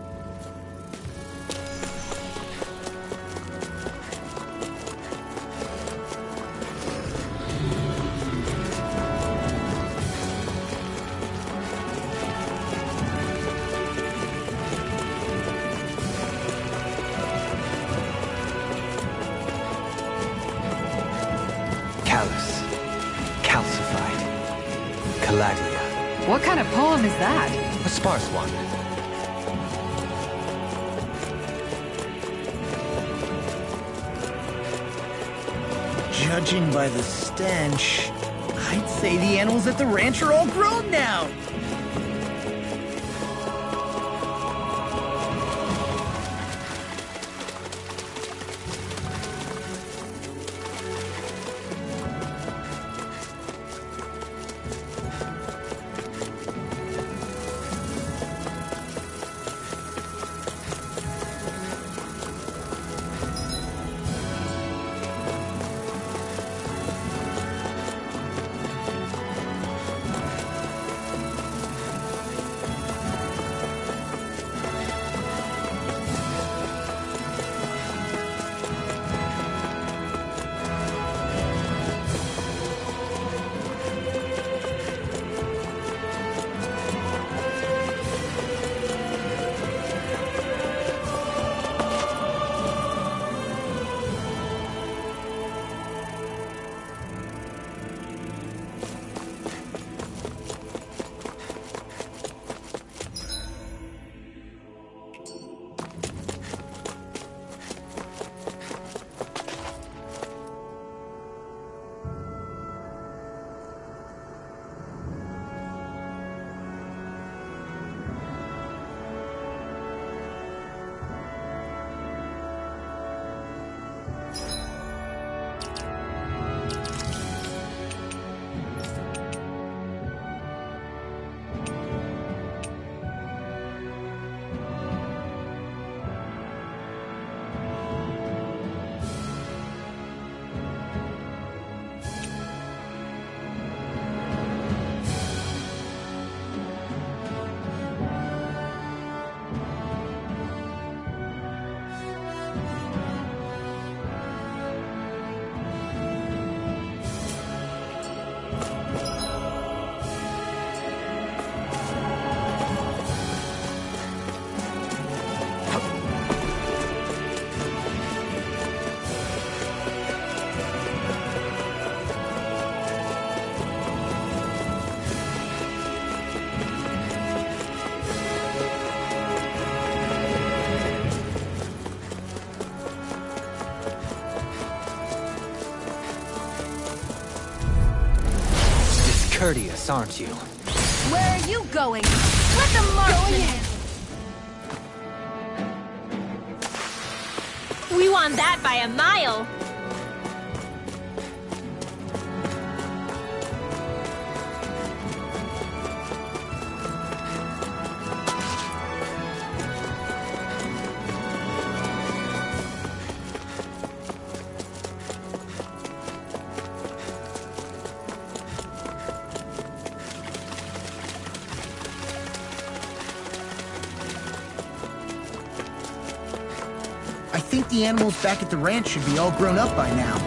Callous. Calcified. Calaglia. What kind of poem is that? A sparse one. Judging by the stench, I'd say the animals at the ranch are all grown now. this, aren't you? Where are you going? Let them march in! We won that by a mile! I think the animals back at the ranch should be all grown up by now.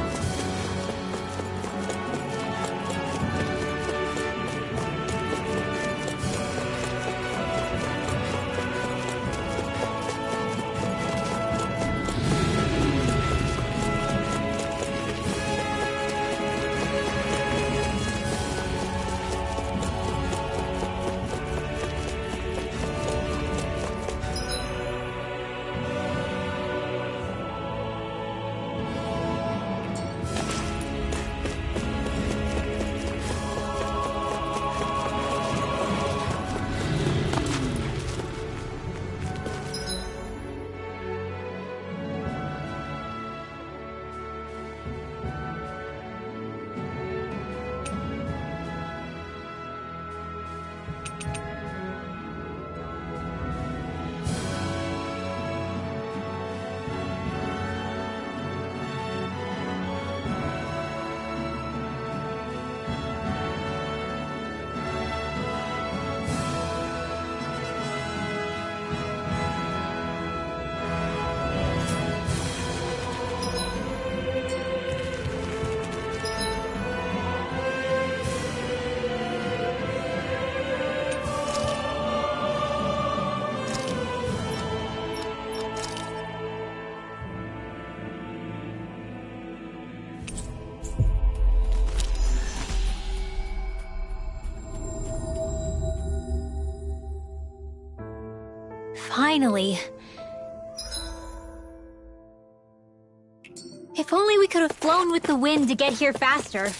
Finally. If only we could have flown with the wind to get here faster.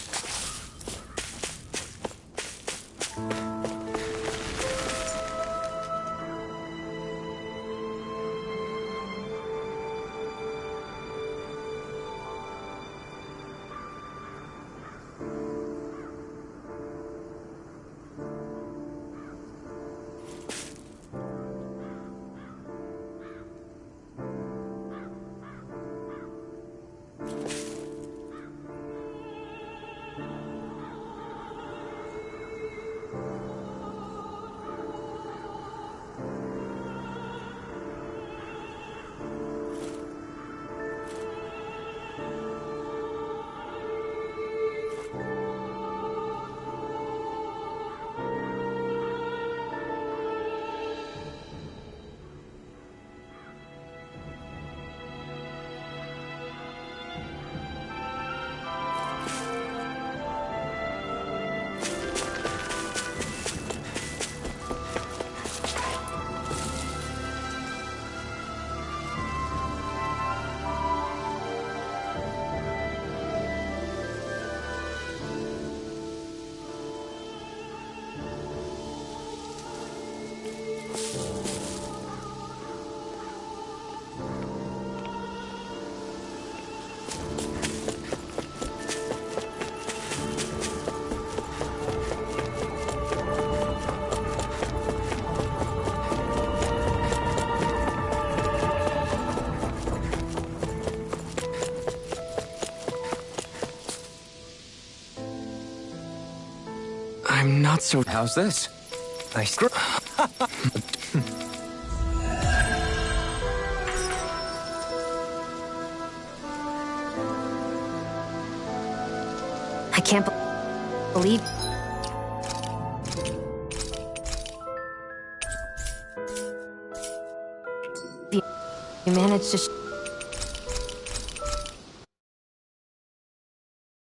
I'm not so... How's this? I can't believe... You managed to...